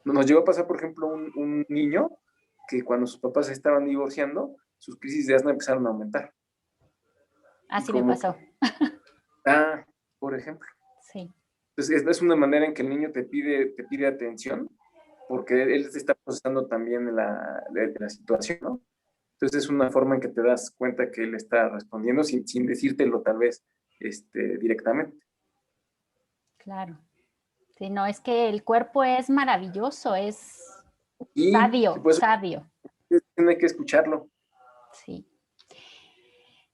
Nos llegó a pasar, por ejemplo, un niño que cuando sus papás se estaban divorciando, sus crisis de asma empezaron a aumentar. Así me pasó. Por ejemplo. Sí. Entonces, es una manera en que el niño te pide atención, porque él está procesando también la situación, ¿no? Entonces, es una forma en que te das cuenta que él está respondiendo sin decírtelo tal vez directamente. Claro. Sí, no, es que el cuerpo es maravilloso, es Y sabio, pues sabio. tiene que escucharlo. Sí.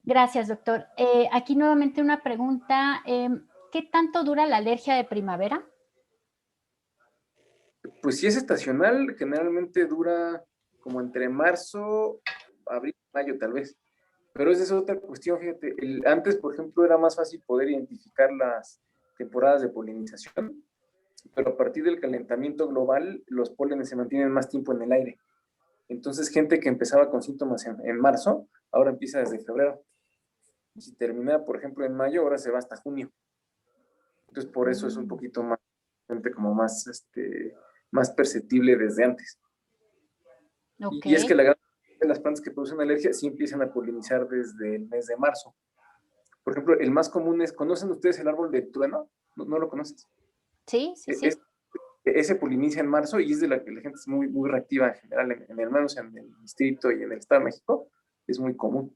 Gracias, doctor. Aquí nuevamente una pregunta. ¿Qué tanto dura la alergia de primavera? Pues si es estacional, generalmente dura como entre marzo, abril, mayo tal vez. Pero esa es otra cuestión, fíjate. Antes, por ejemplo, era más fácil poder identificar las temporadas de polinización, pero a partir del calentamiento global, los pólenes se mantienen más tiempo en el aire. Entonces, gente que empezaba con síntomas en marzo, ahora empieza desde febrero. Si termina, por ejemplo, en mayo, ahora se va hasta junio. Entonces, por eso es un poquito más, como más perceptible desde antes. Ok. Y es que la gran mayoría de las plantas que producen alergia sí empiezan a polinizar desde el mes de marzo. Por ejemplo, el más común es, ¿conocen ustedes el árbol de trueno? ¿No lo conoces? Sí, sí, sí. Ese poliniza en marzo y es de la que la gente es muy, muy reactiva en general, en el menos en el distrito y en el estado de México, es muy común.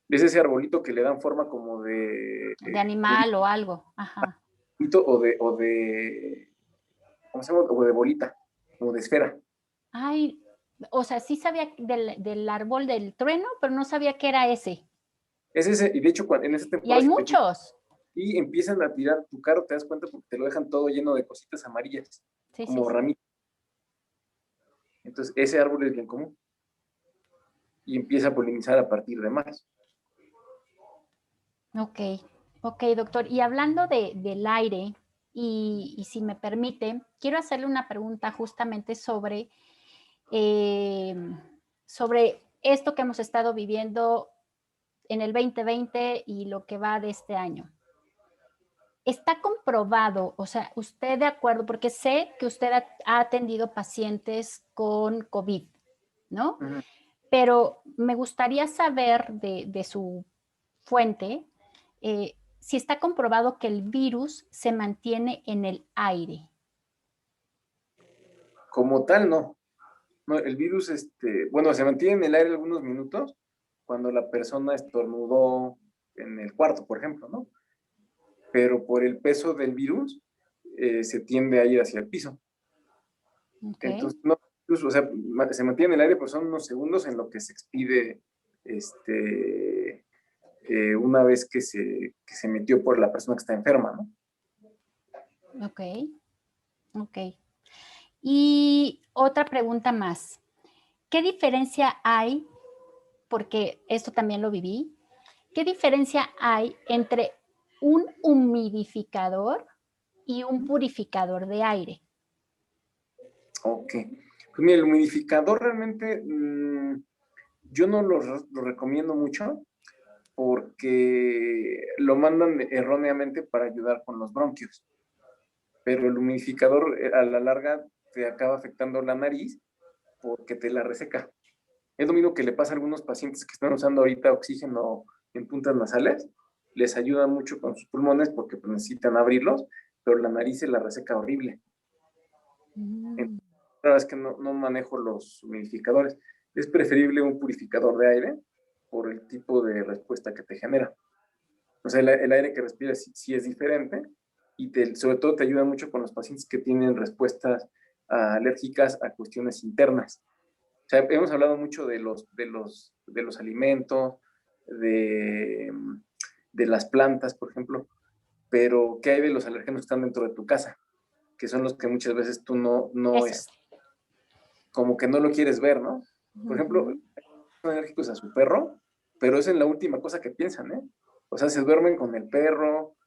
Es ese arbolito que le dan forma como De animal o algo. Ajá. ¿cómo se llama? O de bolita, como de esfera. Ay, o sea, sí sabía del árbol del trueno, pero no sabía que era ese. Es ese, y de hecho en esa Y hay temporada si te fijas, muchos. y empiezan a tirar tu carro, te das cuenta porque te lo dejan todo lleno de cositas amarillas, Sí, sí, como sí. ramitas. Entonces ese árbol es bien común y empieza a polinizar a partir de marzo. Ok, ok, doctor. Y hablando del aire, y si me permite, quiero hacerle una pregunta justamente eh, sobre esto que hemos estado viviendo en el 2020 y lo que va de este año. Está comprobado, o sea, usted de acuerdo, porque sé que usted ha atendido pacientes con COVID, ¿no? Uh-huh. Pero me gustaría saber de su fuente si está comprobado que el virus se mantiene en el aire. Como tal, no. No, el virus, bueno, se mantiene en el aire algunos minutos cuando la persona estornudó en el cuarto, por ejemplo, ¿no? Pero por el peso del virus se tiende a ir hacia el piso. Okay. Entonces, no, o sea, se mantiene en el aire, pero son unos segundos en lo que se expide una vez que se metió por la persona que está enferma, ¿no? Ok, ok. Y otra pregunta más. ¿Qué diferencia hay, porque esto también lo viví, qué diferencia hay entre un humidificador y un purificador de aire? Ok. Pues mira, el humidificador realmente yo no lo recomiendo mucho porque lo mandan erróneamente para ayudar con los bronquios. Pero el humidificador a la larga te acaba afectando la nariz porque te la reseca. Es lo mismo que le pasa a algunos pacientes que están usando ahorita oxígeno en puntas nasales. Les ayuda mucho con sus pulmones porque pues, necesitan abrirlos, pero la nariz se la reseca horrible. La verdad es que no manejo los humidificadores. Es preferible un purificador de aire por el tipo de respuesta que te genera. O sea, el aire que respiras sí es diferente y sobre todo te ayuda mucho con los pacientes que tienen respuestas alérgicas a cuestiones internas. O sea, hemos hablado mucho de los alimentos, de las plantas, por ejemplo, pero ¿qué hay de los alérgenos que están dentro de tu casa? Que son los que muchas veces tú no como que no lo quieres ver, ¿no? Por ejemplo, son alérgicos a su perro, pero es en la última cosa que piensan, ¿eh? O sea, se duermen con el perro,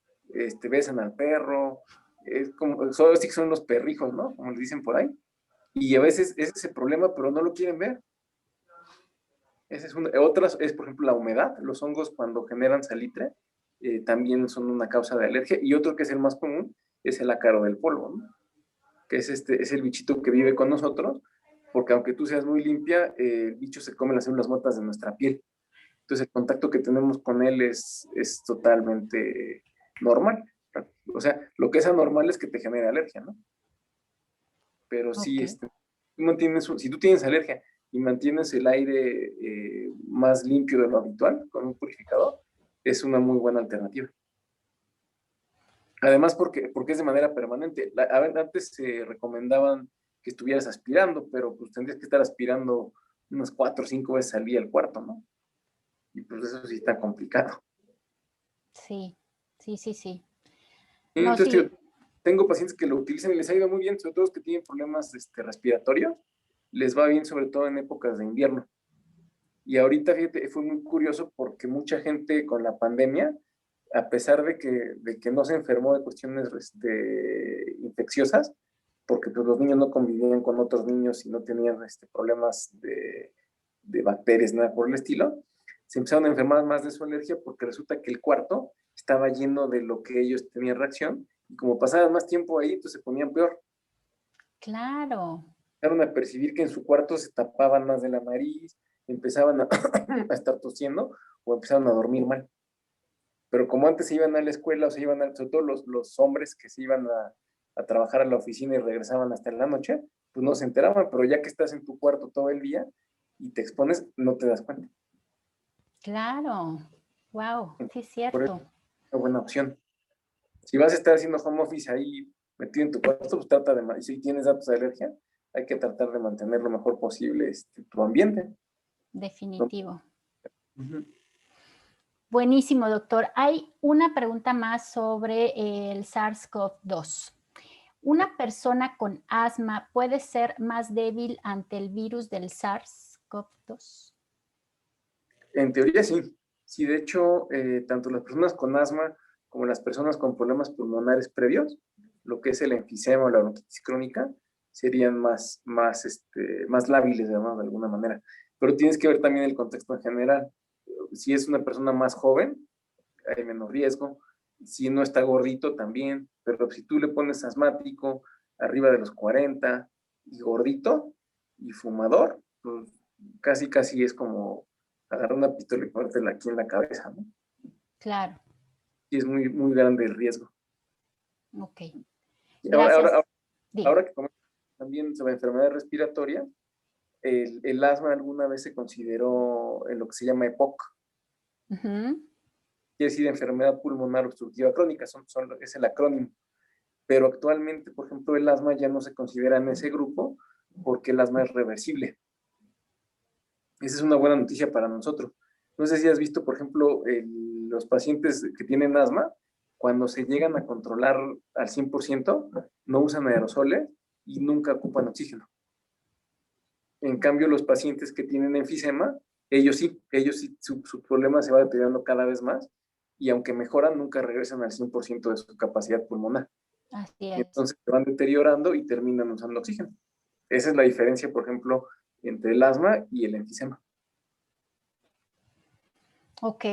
besan al perro, es como, solo sí que son los perrijos, ¿no? Como le dicen por ahí. Y a veces ese es el problema, pero no lo quieren ver. Otras es, por ejemplo, la humedad. Los hongos cuando generan salitre también son una causa de alergia. Y otro que es el más común es el ácaro del polvo, ¿no? Que es el bichito que vive con nosotros, porque aunque tú seas muy limpia, el bicho se come las células muertas de nuestra piel. Entonces el contacto que tenemos con él es totalmente normal. O sea, lo que es anormal es que te genere alergia, ¿no? Pero sí, si tú tienes alergia y mantienes el aire más limpio de lo habitual con un purificador, es una muy buena alternativa. Además, porque es de manera permanente. Antes se recomendaban que estuvieras aspirando, pero pues tendrías que estar aspirando unas 4 o 5 veces al día el cuarto, ¿no? Y pues eso sí está complicado. Sí. No, Entonces, sí. tengo pacientes que lo utilizan y les ha ido muy bien, sobre todo los que tienen problemas respiratorios, les va bien sobre todo en épocas de invierno. Y ahorita, fíjate, fue muy curioso porque mucha gente con la pandemia, a pesar de que no se enfermó de cuestiones infecciosas, porque pues, los niños no convivían con otros niños y no tenían problemas de bacterias, nada por el estilo, se empezaron a enfermar más de su alergia porque resulta que el cuarto estaba lleno de lo que ellos tenían reacción y como pasaban más tiempo ahí, entonces se ponían peor. Claro. Empezaron a percibir que en su cuarto se tapaban más de la nariz, empezaban a estar tosiendo o empezaron a dormir mal. Pero como antes se iban a la escuela o se iban sobre todo los hombres que se iban a trabajar a la oficina y regresaban hasta en la noche, pues no se enteraban, pero ya que estás en tu cuarto todo el día y te expones, no te das cuenta. Claro. Wow, sí es Por eso cierto. es una buena opción. Si vas a estar haciendo home office ahí metido en tu cuarto, pues trata de, si tienes datos de alergia, hay que tratar de mantener lo mejor posible tu ambiente. Definitivo. Uh-huh. Buenísimo, doctor. Hay una pregunta más sobre el SARS-CoV-2. ¿Una persona con asma puede ser más débil ante el virus del SARS-CoV-2? En teoría sí. Sí, de hecho, tanto las personas con asma como las personas con problemas pulmonares previos, lo que es el enfisema o la bronquitis crónica, serían más lábiles, de alguna manera. Pero tienes que ver también el contexto en general. Si es una persona más joven, hay menos riesgo. Si no está gordito, también. Pero si tú le pones asmático, arriba de los 40, y gordito, y fumador, pues casi es como agarrar una pistola y ponértela aquí en la cabeza, ¿no? Claro. Y es muy, muy grande el riesgo. Ok. Gracias. Diga. Ahora que comentas también sobre enfermedades respiratorias, el asma alguna vez se consideró en lo que se llama EPOC, quiere decir enfermedad pulmonar obstructiva crónica, es el acrónimo. Pero actualmente, por ejemplo, el asma ya no se considera en ese grupo porque el asma es reversible. Esa es una buena noticia para nosotros. No sé si has visto, por ejemplo, los pacientes que tienen asma, cuando se llegan a controlar al 100%, no usan aerosoles y nunca ocupan oxígeno. En cambio, los pacientes que tienen enfisema, ellos sí su problema se va deteriorando cada vez más y aunque mejoran, nunca regresan al 100% de su capacidad pulmonar. Así es. Entonces se van deteriorando y terminan usando oxígeno. Esa es la diferencia, por ejemplo, entre el asma y el enfisema. Ok,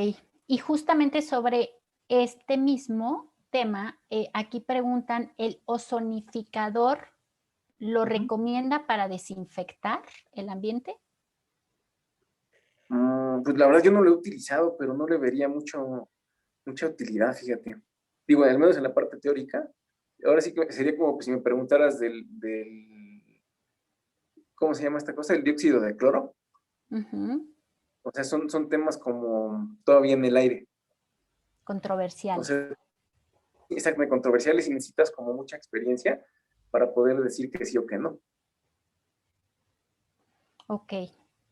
y justamente sobre este mismo tema, aquí preguntan, ¿el ozonificador lo recomienda para desinfectar el ambiente? Pues la verdad yo no lo he utilizado, pero no le vería mucha utilidad, fíjate. Digo, al menos en la parte teórica. Ahora sí que sería como si me preguntaras ¿cómo se llama esta cosa? El dióxido de cloro. Ujú. O sea, son temas como todavía en el aire. O Controversiales. sea, exactamente controversiales y necesitas como mucha experiencia para poder decir que sí o que no. Ok,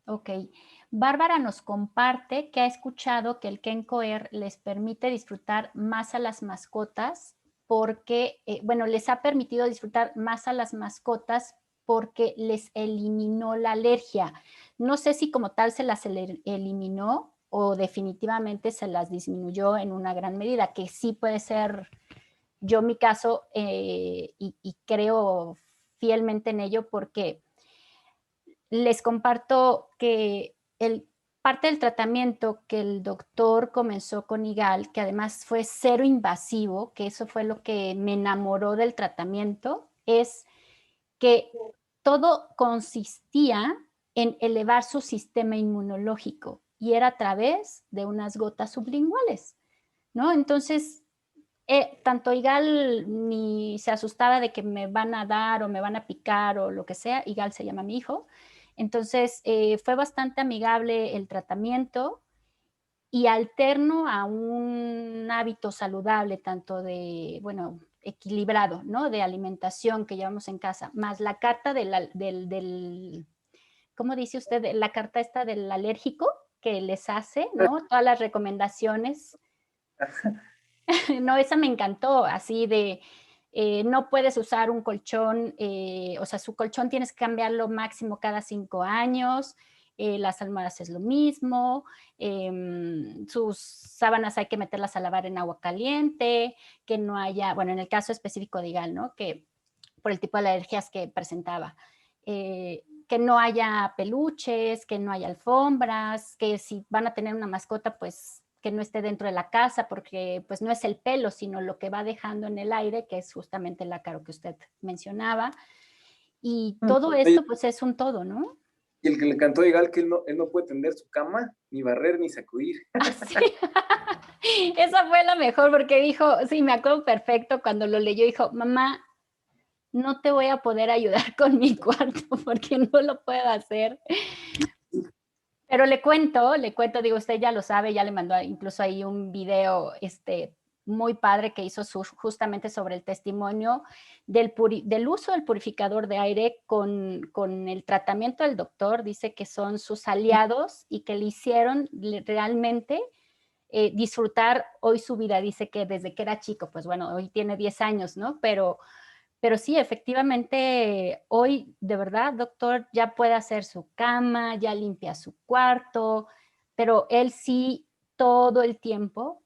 ok. Bárbara nos comparte que ha escuchado que el Kenkoer les permite disfrutar más a las mascotas porque, bueno, les ha permitido disfrutar más a las mascotas porque les eliminó la alergia. No sé si como tal se las eliminó o definitivamente se las disminuyó en una gran medida, que sí puede ser yo mi caso y creo fielmente en ello porque les comparto que parte del tratamiento que el doctor comenzó con IGAL, que además fue cero invasivo, que eso fue lo que me enamoró del tratamiento, es que todo consistía en elevar su sistema inmunológico y era a través de unas gotas sublinguales, ¿no? Entonces, tanto IGAL ni se asustaba de que me van a dar o me van a picar o lo que sea, IGAL se llama mi hijo, entonces fue bastante amigable el tratamiento y alterno a un hábito saludable, tanto de, bueno, equilibrado, ¿no? De alimentación que llevamos en casa, más la carta ¿cómo dice usted? La carta esta del alérgico que les hace, ¿no? Todas las recomendaciones. No, esa me encantó, así de no puedes usar un colchón, o sea, su colchón tienes que cambiarlo máximo cada 5 años, las almohadas es lo mismo, sus sábanas hay que meterlas a lavar en agua caliente, que no haya, bueno, en el caso específico de Igal, ¿no? Que por el tipo de alergias que presentaba, que no haya peluches, que no haya alfombras, que si van a tener una mascota, pues que no esté dentro de la casa, porque pues no es el pelo, sino lo que va dejando en el aire, que es justamente el ácaro que usted mencionaba. Y todo Oye, esto pues es un todo, ¿no? y el que le cantó a Igal que él no puede tender su cama, ni barrer, ni sacudir. Así. Esa fue la mejor porque dijo, sí, me acuerdo perfecto cuando lo leyó, dijo, mamá, no te voy a poder ayudar con mi cuarto porque no lo puedo hacer. Pero le cuento, digo, usted ya lo sabe, ya le mandó incluso ahí un video muy padre que hizo justamente sobre el testimonio del uso del purificador de aire con el tratamiento del doctor. Dice que son sus aliados y que le hicieron realmente disfrutar hoy su vida. Dice que desde que era chico, pues bueno, hoy tiene 10 años, ¿no? Pero sí, efectivamente, hoy de verdad, doctor, ya puede hacer su cama, ya limpia su cuarto, pero él sí todo el tiempo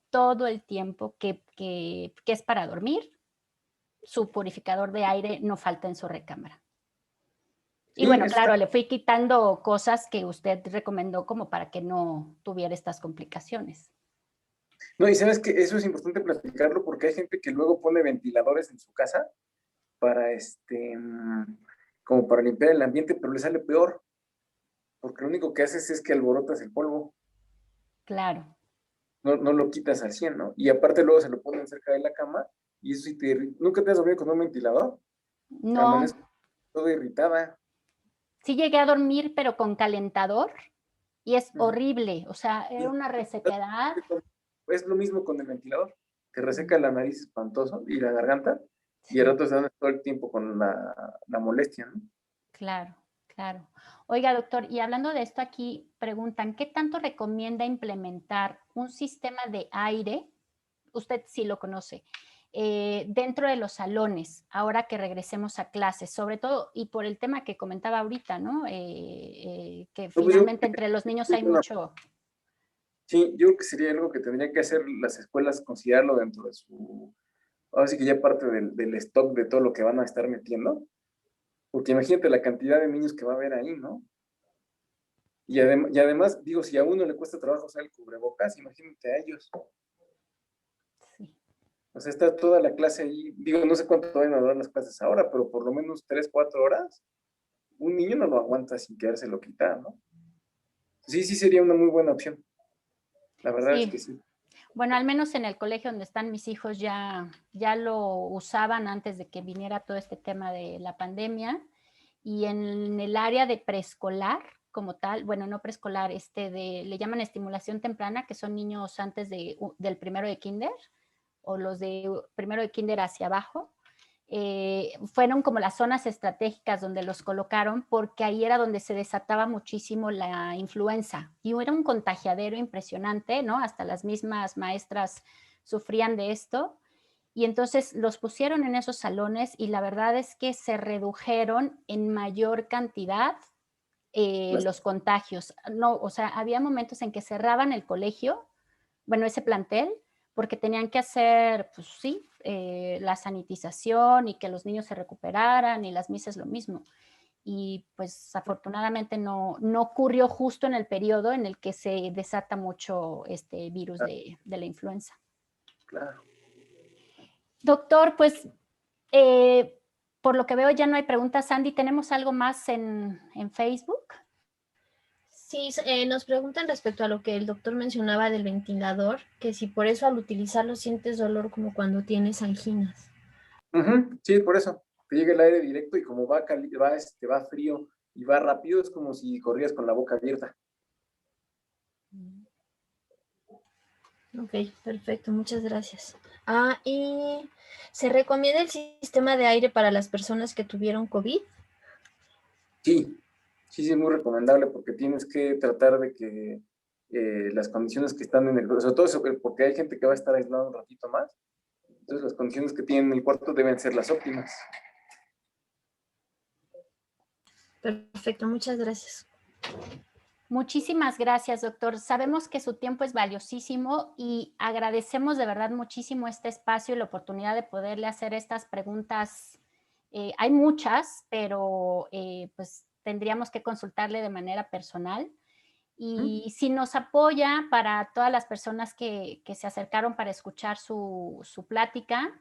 que es para dormir, su purificador de aire no falta en su recámara. Y Sí, bueno, eso claro, está. le fui quitando cosas que usted recomendó como para que no tuviera estas complicaciones. No, y sabes que eso es importante platicarlo porque hay gente que luego pone ventiladores en su casa para como para limpiar el ambiente, pero le sale peor, porque lo único que haces es que alborotas el polvo, Claro. no lo quitas al 100, ¿no? Y aparte luego se lo ponen cerca de la cama y eso sí ¿Nunca te has dormido con un ventilador? No, Amanezco toda irritada. sí llegué a dormir, pero con calentador y es Ujú. horrible, o sea, era una resequedad. Es lo mismo con el ventilador, te reseca la nariz espantoso y la garganta, y al Sí, rato están todo el tiempo con la molestia, ¿no? claro, claro. Oiga, doctor, y hablando de esto aquí, preguntan, ¿qué tanto recomienda implementar un sistema de aire? Usted sí lo conoce, dentro de los salones, ahora que regresemos a clases, sobre todo, y por el tema que comentaba ahorita, ¿no? Que No, pues yo finalmente entre los niños hay creo mucho. sí, yo creo que sería algo que tendrían que hacer las escuelas, considerarlo dentro de ahora sí que ya parte del stock de todo lo que van a estar metiendo, porque imagínate la cantidad de niños que va a haber ahí, ¿no? Y además, digo, si a uno le cuesta trabajo usar el cubrebocas, imagínate a ellos. Sí. O sea, está toda la clase ahí, digo, no sé cuánto van a durar las clases ahora, pero por lo menos 3, 4 horas, un niño no lo aguanta sin quedárselo quitar, ¿no? Sí, sí sería una muy buena opción. La verdad es que sí. Bueno, al menos en el colegio donde están mis hijos ya lo usaban antes de que viniera todo este tema de la pandemia. Y en el área de preescolar como tal, bueno, no preescolar, le llaman estimulación temprana, que son niños antes del primero de kinder, o los de primero de kinder hacia abajo. Fueron como las zonas estratégicas donde los colocaron, porque ahí era donde se desataba muchísimo la influenza y era un contagiadero impresionante, ¿no? Hasta las mismas maestras sufrían de esto. Y entonces los pusieron en esos salones y la verdad es que se redujeron en mayor cantidad los contagios. No, o sea, había momentos en que cerraban el colegio, bueno, ese plantel, porque tenían que hacer, pues sí, la sanitización y que los niños se recuperaran, y las misas lo mismo. Y pues afortunadamente no ocurrió justo en el periodo en el que se desata mucho este virus de la influenza. Claro. Doctor, pues por lo que veo ya no hay preguntas. Sandy, ¿tenemos algo más en Facebook? Sí, nos preguntan respecto a lo que el doctor mencionaba del ventilador, que si por eso al utilizarlo sientes dolor como cuando tienes anginas. Sí, por eso. Te llega el aire directo y como va frío y va rápido, es como si corrías con la boca abierta. Ok, perfecto, muchas gracias. ¿Y se recomienda el sistema de aire para las personas que tuvieron COVID? Sí, es muy recomendable porque tienes que tratar de que las condiciones que están en el cuarto, sobre todo eso, porque hay gente que va a estar aislada un ratito más, entonces las condiciones que tienen en el cuarto deben ser las óptimas. Perfecto, muchas gracias. Muchísimas gracias, doctor. Sabemos que su tiempo es valiosísimo y agradecemos de verdad muchísimo este espacio y la oportunidad de poderle hacer estas preguntas. Hay muchas, pero pues tendríamos que consultarle de manera personal. Y si nos apoya para todas las personas que se acercaron para escuchar su plática,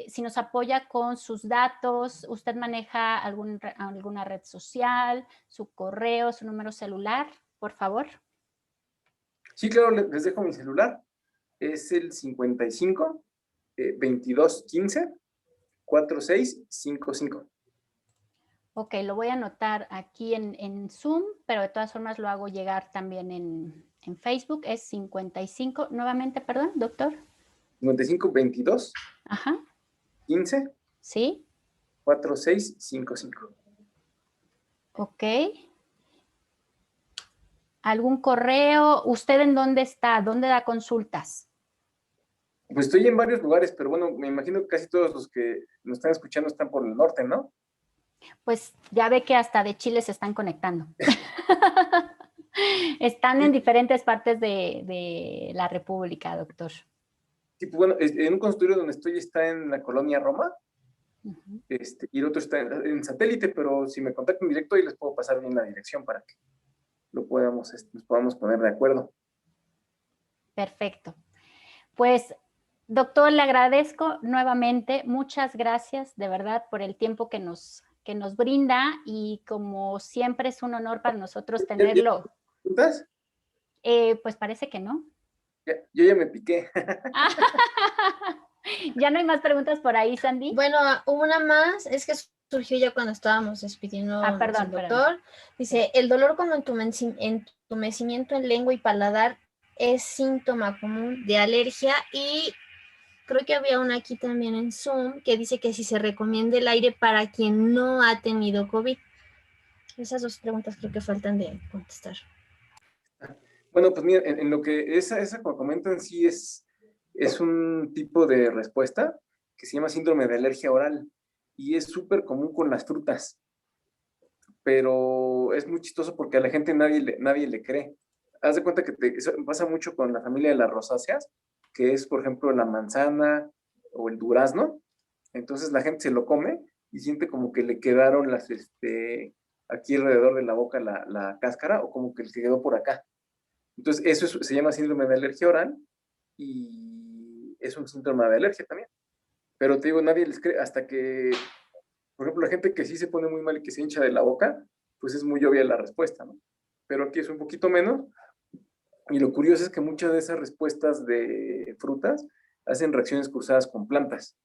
si nos apoya con sus datos, usted maneja alguna red social, su correo, su número celular, por favor. Sí, claro, les dejo mi celular. Es el 55 22 15 4655. Ok, lo voy a anotar aquí en Zoom, pero de todas formas lo hago llegar también en Facebook. Es 55, nuevamente, perdón, doctor. 55 22 Ajá. 15 Sí. 4655. Ok. ¿Algún correo? ¿Usted en dónde está? ¿Dónde da consultas? Pues estoy en varios lugares, pero bueno, me imagino que casi todos los que nos están escuchando están por el norte, ¿no? Pues ya ve que hasta de Chile se están conectando. Están en diferentes partes de la República, doctor. Sí, pues bueno, en un consultorio donde estoy está en la colonia Roma, y el otro está en satélite, pero si me contactan directo ahí les puedo pasar bien la dirección para que nos podamos poner de acuerdo. Perfecto. Pues, doctor, le agradezco nuevamente. Muchas gracias, de verdad, por el tiempo que nos brinda, y como siempre es un honor para nosotros tenerlo. ¿Preguntas? Pues parece que no. Yo ya me piqué. ¿Ya no hay más preguntas por ahí, Sandy? Bueno, una más, es que surgió ya cuando estábamos despidiendo al doctor. Perdón. Dice, el dolor como entumecimiento en lengua y paladar es síntoma común de alergia, y creo que había una aquí también en Zoom que dice que si se recomienda el aire para quien no ha tenido COVID. Esas dos preguntas creo que faltan de contestar. Bueno, pues mira, en lo que esa como comentan, sí es un tipo de respuesta que se llama síndrome de alergia oral y es súper común con las frutas, pero es muy chistoso porque a la gente nadie le cree. Haz de cuenta que eso pasa mucho con la familia de las rosáceas, que es, por ejemplo, la manzana o el durazno. Entonces la gente se lo come y siente como que le quedaron aquí alrededor de la boca la cáscara, o como que le quedó por acá. Entonces, se llama síndrome de alergia oral y es un síntoma de alergia también. Pero te digo, nadie les cree hasta que, por ejemplo, la gente que sí se pone muy mal y que se hincha de la boca, pues es muy obvia la respuesta, ¿no? Pero aquí es un poquito menos. Y lo curioso es que muchas de esas respuestas de frutas hacen reacciones cruzadas con plantas.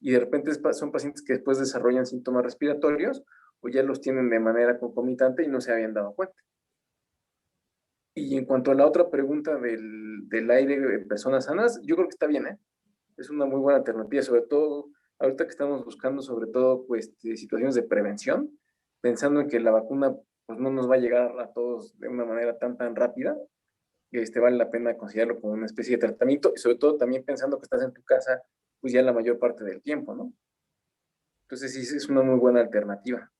Y de repente son pacientes que después desarrollan síntomas respiratorios o ya los tienen de manera concomitante y no se habían dado cuenta. Y en cuanto a la otra pregunta del aire de personas sanas, yo creo que está bien, ¿eh? Es una muy buena alternativa, sobre todo ahorita que estamos buscando sobre todo pues, situaciones de prevención, pensando en que la vacuna pues, no nos va a llegar a todos de una manera tan rápida, vale la pena considerarlo como una especie de tratamiento, y sobre todo también pensando que estás en tu casa pues ya la mayor parte del tiempo, ¿no? Entonces sí, es una muy buena alternativa.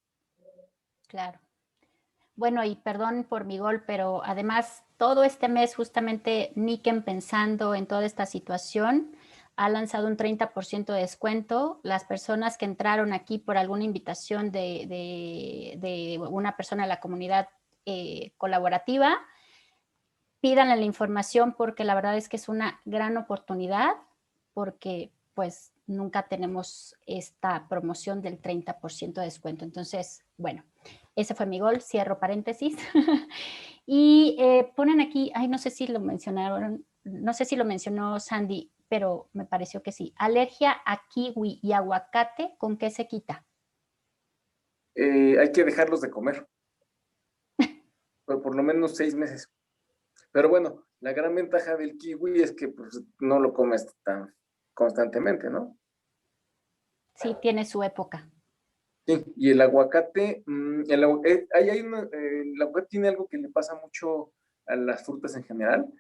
Claro. Bueno, y perdón por mi gol, pero además todo este mes justamente Niken, pensando en toda esta situación, ha lanzado un 30% de descuento. Las personas que entraron aquí por alguna invitación de una persona de la comunidad colaborativa, pídanle la información porque la verdad es que es una gran oportunidad, porque pues nunca tenemos esta promoción del 30% de descuento. Entonces, bueno, ese fue mi gol, cierro paréntesis. Y ponen aquí, ay, no sé si lo mencionaron, no sé si lo mencionó Sandy, pero me pareció que sí. Alergia a kiwi y aguacate, ¿con qué se quita? Hay que dejarlos de comer por lo menos 6 meses. Pero bueno, la gran ventaja del kiwi es que pues, no lo comes tan constantemente, ¿no? Sí, tiene su época. Sí, y el aguacate, el aguacate tiene algo que le pasa mucho a las frutas en general.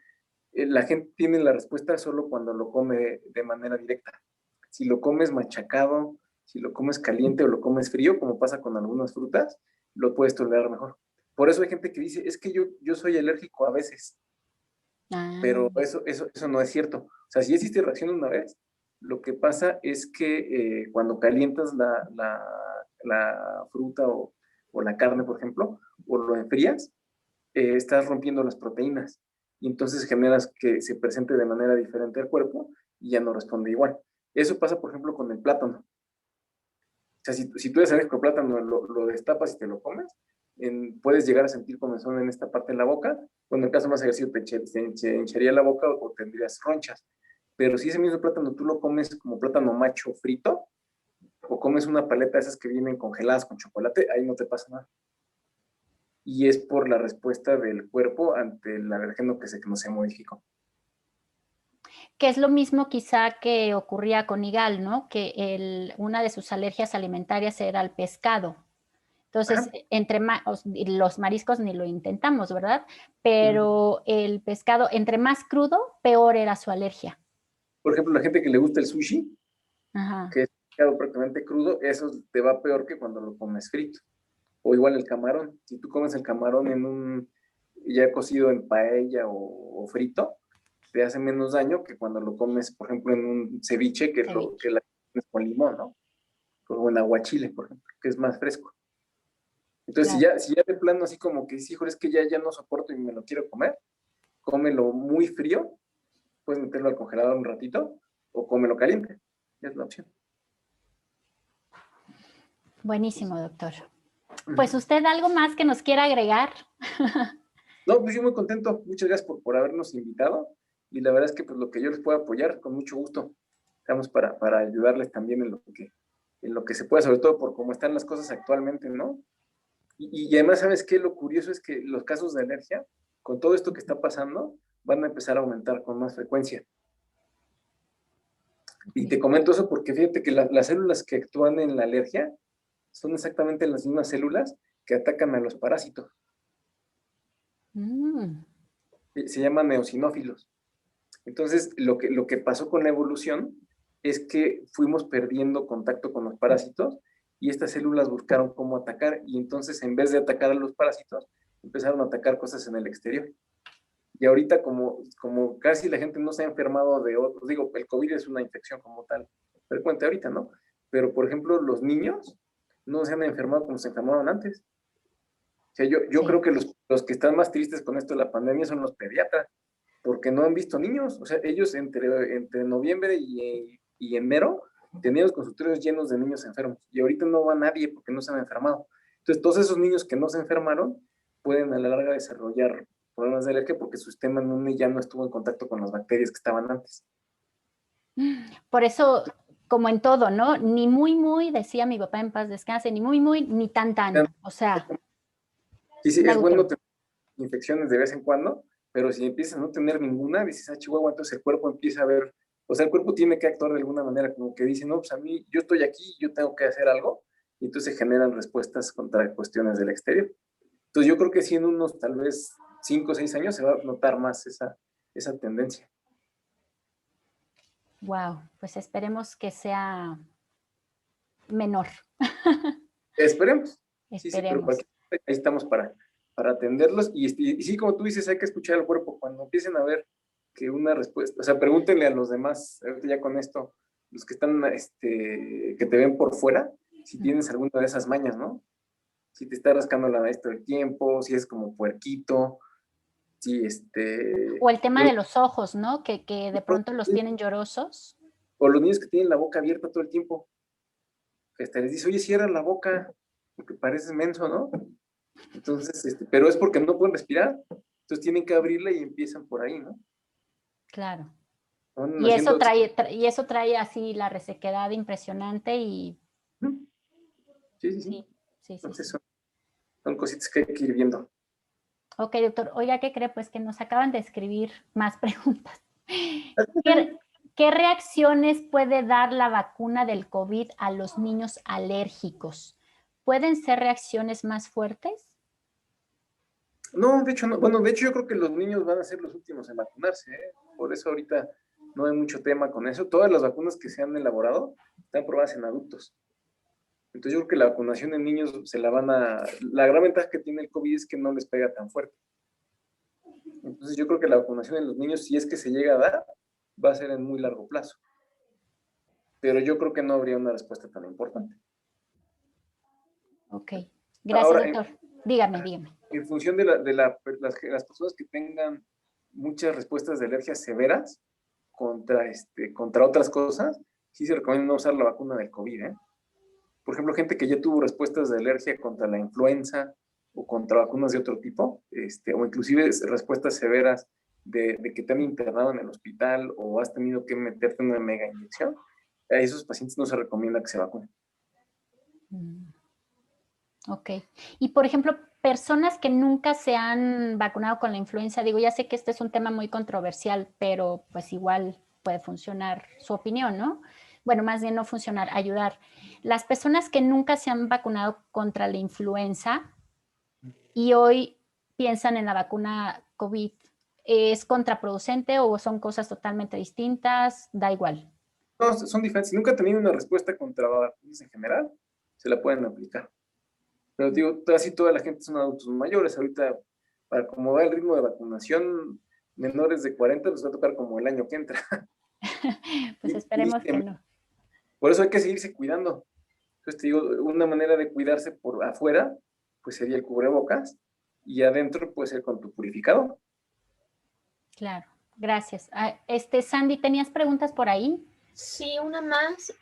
La gente tiene la respuesta solo cuando lo come de manera directa. Si lo comes machacado, si lo comes caliente o lo comes frío, como pasa con algunas frutas, lo puedes tolerar mejor. Por eso hay gente que dice, es que yo soy alérgico a veces, pero eso no es cierto. O sea, si existe reacción una vez, lo que pasa es que cuando calientas la fruta o la carne, por ejemplo, o lo enfrías, estás rompiendo las proteínas y entonces generas que se presente de manera diferente al cuerpo y ya no responde igual. Eso pasa, por ejemplo, con el plátano. O sea, si tú eres alérgico al plátano, lo destapas y te lo comes, puedes llegar a sentir comezón en esta parte de la boca. Bueno, en el caso más agresivo te hincharía la boca o tendrías ronchas. Pero si ese mismo plátano tú lo comes como plátano macho frito, o comes una paleta de esas que vienen congeladas con chocolate, ahí no te pasa nada. Y es por la respuesta del cuerpo ante el alergeno que no se modificó. Que es lo mismo quizá que ocurría con Igal, ¿no? Que una de sus alergias alimentarias era el pescado. Entonces, los mariscos ni lo intentamos, ¿verdad? Pero el pescado, entre más crudo, peor era su alergia. Por ejemplo, la gente que le gusta el sushi, que es pescado prácticamente crudo, eso te va peor que cuando lo comes frito. O igual el camarón. Si tú comes el camarón ya cocido en paella o frito, te hace menos daño que cuando lo comes, por ejemplo, en un ceviche que la comes con limón, ¿no? O en aguachile, por ejemplo, que es más fresco. Entonces, claro, si ya de plano así como que, hijo, es que ya no soporto y me lo quiero comer, cómelo muy frío, puedes meterlo al congelador un ratito, o cómelo caliente, es la opción. Buenísimo, doctor. Pues usted, ¿algo más que nos quiera agregar? No, pues yo muy contento, muchas gracias por habernos invitado, y la verdad es que pues lo que yo les pueda apoyar, con mucho gusto, estamos para ayudarles también en lo que se pueda, sobre todo por cómo están las cosas actualmente, ¿no? Y además, ¿sabes qué? Lo curioso es que los casos de alergia, con todo esto que está pasando, van a empezar a aumentar con más frecuencia. Y te comento eso porque fíjate que las células que actúan en la alergia son exactamente las mismas células que atacan a los parásitos. Se llaman eosinófilos. Entonces, lo que pasó con la evolución es que fuimos perdiendo contacto con los parásitos y estas células buscaron cómo atacar, y entonces en vez de atacar a los parásitos, empezaron a atacar cosas en el exterior. Y ahorita como casi la gente no se ha enfermado de otros, digo, el COVID es una infección como tal frecuente ahorita, ¿no? Pero por ejemplo los niños no se han enfermado como se enfermaban antes. O sea, yo Sí. creo que los que están más tristes con esto de la pandemia son los pediatras, porque no han visto niños. O sea, ellos entre noviembre y enero tenían los consultorios llenos de niños enfermos. Y ahorita no va nadie porque no se han enfermado. Entonces, todos esos niños que no se enfermaron pueden a la larga desarrollar problemas de alergia porque su sistema inmune ya no estuvo en contacto con las bacterias que estaban antes. Por eso, como en todo, ¿no? Ni muy, decía mi papá en paz descanse, ni muy, ni tan. O sea, Sí, sí, es bueno neutro. tener infecciones de vez en cuando, pero si empiezas a no tener ninguna, dices, ah, chihuahua, entonces el cuerpo empieza a ver, o sea, el cuerpo tiene que actuar de alguna manera, como que dice, no, pues a mí, yo estoy aquí, yo tengo que hacer algo, y entonces se generan respuestas contra cuestiones del exterior. Entonces yo creo que sí en unos tal vez 5 o 6 años se va a notar más esa tendencia. Wow, pues esperemos que sea menor. Esperemos. Sí, sí, pero Esperemos. ahí estamos para atenderlos. Y sí, como tú dices, hay que escuchar al cuerpo. Cuando empiecen a ver que una respuesta, o sea, pregúntenle a los demás, ahorita ya con esto, los que están, que te ven por fuera, si tienes alguna de esas mañas, ¿no? Si te está rascando la nariz todo el tiempo, si es como puerquito, si O el tema de los ojos, ¿no? Que de pronto los tienen llorosos. o los niños que tienen la boca abierta todo el tiempo, que hasta les dice, oye, cierra la boca, porque pareces menso, ¿no? Entonces, pero es porque no pueden respirar, entonces tienen que abrirla y empiezan por ahí, ¿no? Claro. Van Y eso haciendo... trae así la resequedad impresionante y Sí, sí, sí. sí. Entonces son cositas que hay que ir viendo. Ok, doctor. Oiga, ¿qué cree? Pues que nos acaban de escribir más preguntas. ¿Qué reacciones puede dar la vacuna del COVID a los niños alérgicos? ¿Pueden ser reacciones más fuertes? No, de hecho, no. Bueno, de hecho yo creo que los niños van a ser los últimos en vacunarse, ¿eh? Por eso ahorita no hay mucho tema con eso. Todas las vacunas que se han elaborado están probadas en adultos. Entonces yo creo que la vacunación en niños se la van a... La gran ventaja que tiene el COVID es que no les pega tan fuerte. Entonces yo creo que la vacunación en los niños, si es que se llega a dar, va a ser en muy largo plazo. Pero yo creo que no habría una respuesta tan importante. Ok. Gracias, Ahora, doctor. Dígame. en función de las personas que tengan muchas respuestas de alergias severas contra otras cosas, sí se recomienda no usar la vacuna del COVID, ¿eh? Por ejemplo, gente que ya tuvo respuestas de alergia contra la influenza o contra vacunas de otro tipo, o inclusive respuestas severas de que te han internado en el hospital o has tenido que meterte una mega inyección, a esos pacientes no se recomienda que se vacunen. Ok. Y, por ejemplo, personas que nunca se han vacunado con la influenza, digo, ya sé que este es un tema muy controversial, pero pues igual puede funcionar su opinión, ¿no? Bueno, más bien no funcionar, ayudar. Las personas que nunca se han vacunado contra la influenza y hoy piensan en la vacuna COVID, ¿es contraproducente o son cosas totalmente distintas? Da igual. No, son diferentes. Si nunca han tenido una respuesta contra vacunas en general, se la pueden aplicar. Pero digo, casi toda la gente son adultos mayores. Ahorita, para acomodar el ritmo de vacunación, menores de 40 les va a tocar como el año que entra. Pues esperemos que no. Por eso hay que seguirse cuidando. Entonces te digo, una manera de cuidarse por afuera, pues sería el cubrebocas, y adentro puede ser con tu purificador. Claro, gracias. Sandy, ¿tenías preguntas por ahí? Sí, una más.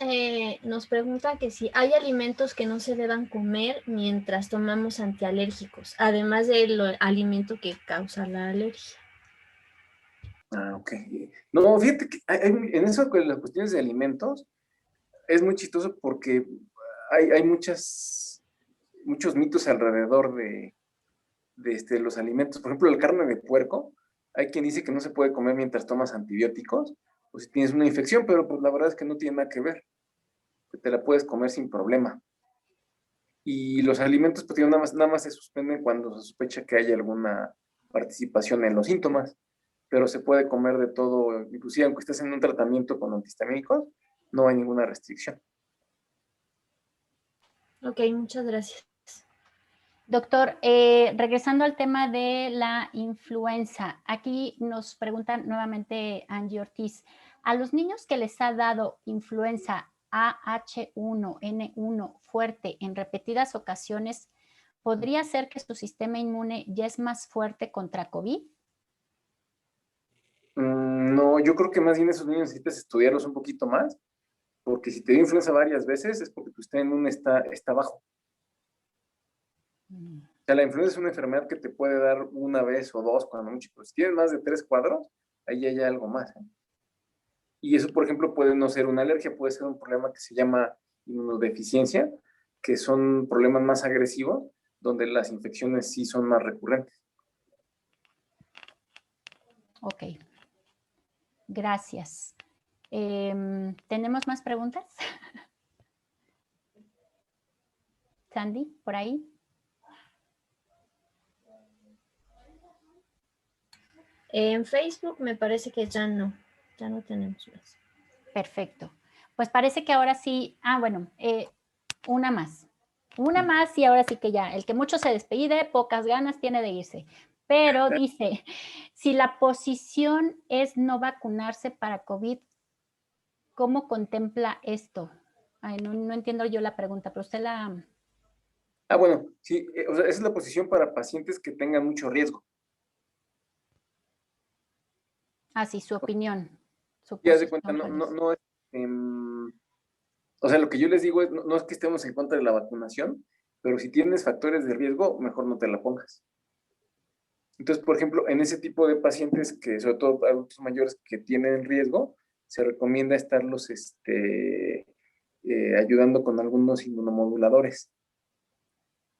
Nos pregunta que si hay alimentos que no se deban comer mientras tomamos antialérgicos, además del alimento que causa la alergia. Ah, ok. No, fíjate que en eso con las cuestiones de alimentos es muy chistoso porque hay muchos mitos alrededor de los alimentos. Por ejemplo, la carne de puerco, hay quien dice que no se puede comer mientras tomas antibióticos o si tienes una infección, pero pues la verdad es que no tiene nada que ver, que te la puedes comer sin problema. Y los alimentos, pues nada más se suspenden cuando se sospecha que hay alguna participación en los síntomas, pero se puede comer de todo, inclusive aunque estés en un tratamiento con antihistamínicos, no hay ninguna restricción. Ok, muchas gracias. Doctor, regresando al tema de la influenza, aquí nos pregunta nuevamente Angie Ortiz, ¿a los niños que les ha dado influenza AH1N1 fuerte en repetidas ocasiones, ¿podría ser que su sistema inmune ya es más fuerte contra COVID? No, yo creo que más bien esos niños necesitas estudiarlos un poquito más, porque si te dio influenza varias veces es porque tu sistema inmune está bajo. O sea, la influenza es una enfermedad que te puede dar una vez o dos, cuando mucho, pero si tienes más de 3 cuadros, ahí hay algo más, ¿eh? Y eso, por ejemplo, puede no ser una alergia, puede ser un problema que se llama inmunodeficiencia, que son problemas más agresivos, donde las infecciones sí son más recurrentes. Ok, gracias. ¿Tenemos más preguntas? Sandy, por ahí. En Facebook me parece que ya no tenemos más. Perfecto. Pues parece que ahora sí, bueno, una más. Una más y ahora sí que ya, el que mucho se despide, pocas ganas tiene de irse. Pero dice, si la posición es no vacunarse para COVID, ¿cómo contempla esto? Ay, no entiendo yo la pregunta, pero usted la... Bueno, sí, o sea, esa es la posición para pacientes que tengan mucho riesgo. sí, su opinión. Su Ya de cuenta, posición, ¿cuál es? no es, o sea, lo que yo les digo es, no es que estemos en contra de la vacunación, pero si tienes factores de riesgo, mejor no te la pongas. Entonces, por ejemplo, en ese tipo de pacientes que, sobre todo adultos mayores que tienen riesgo, se recomienda estarlos ayudando con algunos inmunomoduladores.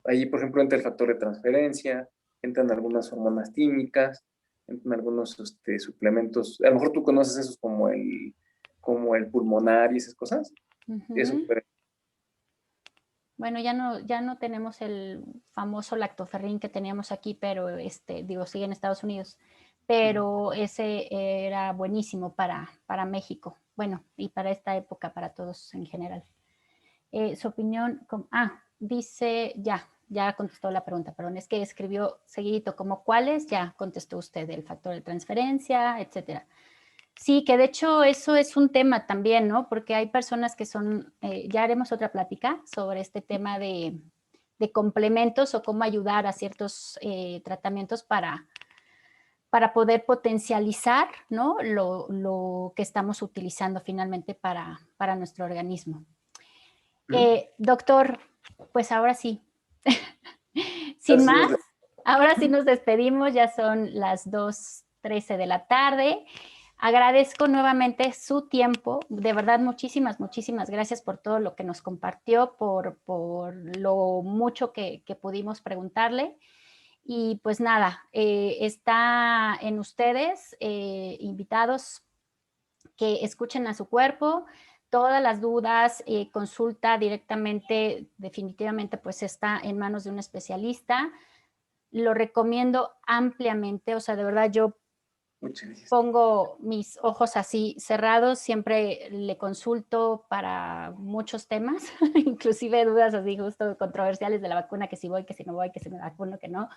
Ahí, por ejemplo, entra el factor de transferencia, entran algunas hormonas tímicas, entran algunos suplementos. A lo mejor tú conoces esos como el pulmonar y esas cosas. Eso, pero Bueno, ya no tenemos el famoso lactoferrin que teníamos aquí, pero sigue en Estados Unidos. Pero ese era buenísimo para México. Bueno, y para esta época, para todos en general. Su opinión, dice, ya contestó la pregunta, perdón, es que escribió seguidito, como cuáles, ya contestó usted, el factor de transferencia, etcétera. Sí, que de hecho eso es un tema también, ¿no? Porque hay personas que son, ya haremos otra plática sobre este tema de complementos o cómo ayudar a ciertos tratamientos para poder potencializar, ¿no? Lo que estamos utilizando finalmente para nuestro organismo. Doctor, pues ahora sí, sin más, ahora sí nos despedimos, ya son las 2:13 de la tarde. Agradezco nuevamente su tiempo, de verdad muchísimas gracias por todo lo que nos compartió, por lo mucho que pudimos preguntarle. Y pues nada, está en ustedes, invitados, que escuchen a su cuerpo, todas las dudas, consulta directamente, definitivamente pues está en manos de un especialista. Lo recomiendo ampliamente, o sea, de verdad yo pongo mis ojos así cerrados, siempre le consulto para muchos temas, inclusive dudas así justo controversiales de la vacuna, que si voy, que si no voy, que si me vacuno, que no.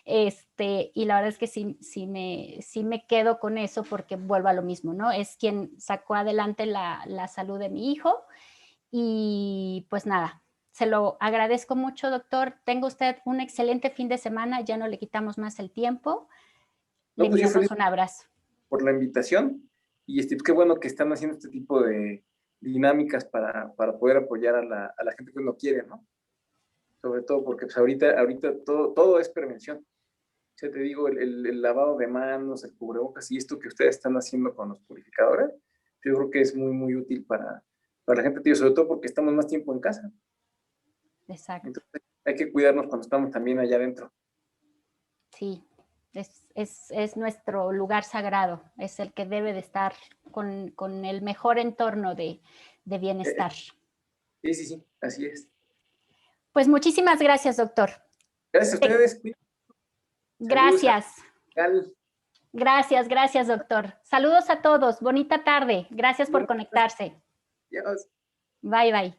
Y la verdad es que sí me quedo con eso porque vuelvo a lo mismo, ¿no? Es quien sacó adelante la salud de mi hijo y pues nada, se lo agradezco mucho, doctor. Tenga usted un excelente fin de semana, ya no le quitamos más el tiempo. Le pues yo enviamos feliz un abrazo. por la invitación y qué bueno que están haciendo este tipo de dinámicas para poder apoyar a la gente que uno quiere, ¿no? Sobre todo porque pues, ahorita todo es prevención. O sea, te digo, el lavado de manos, el cubrebocas y esto que ustedes están haciendo con los purificadores, yo creo que es muy útil para la gente, tío, sobre todo porque estamos más tiempo en casa. Exacto. Entonces, hay que cuidarnos cuando estamos también allá adentro. Sí, es nuestro lugar sagrado, es el que debe de estar con el mejor entorno de bienestar. Sí, así es. Pues muchísimas gracias, doctor. Gracias a ustedes. Gracias. Saludos. Gracias, doctor. Saludos a todos. Bonita tarde. Gracias por conectarse. Adiós. Bye.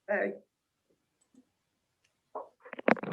Bye.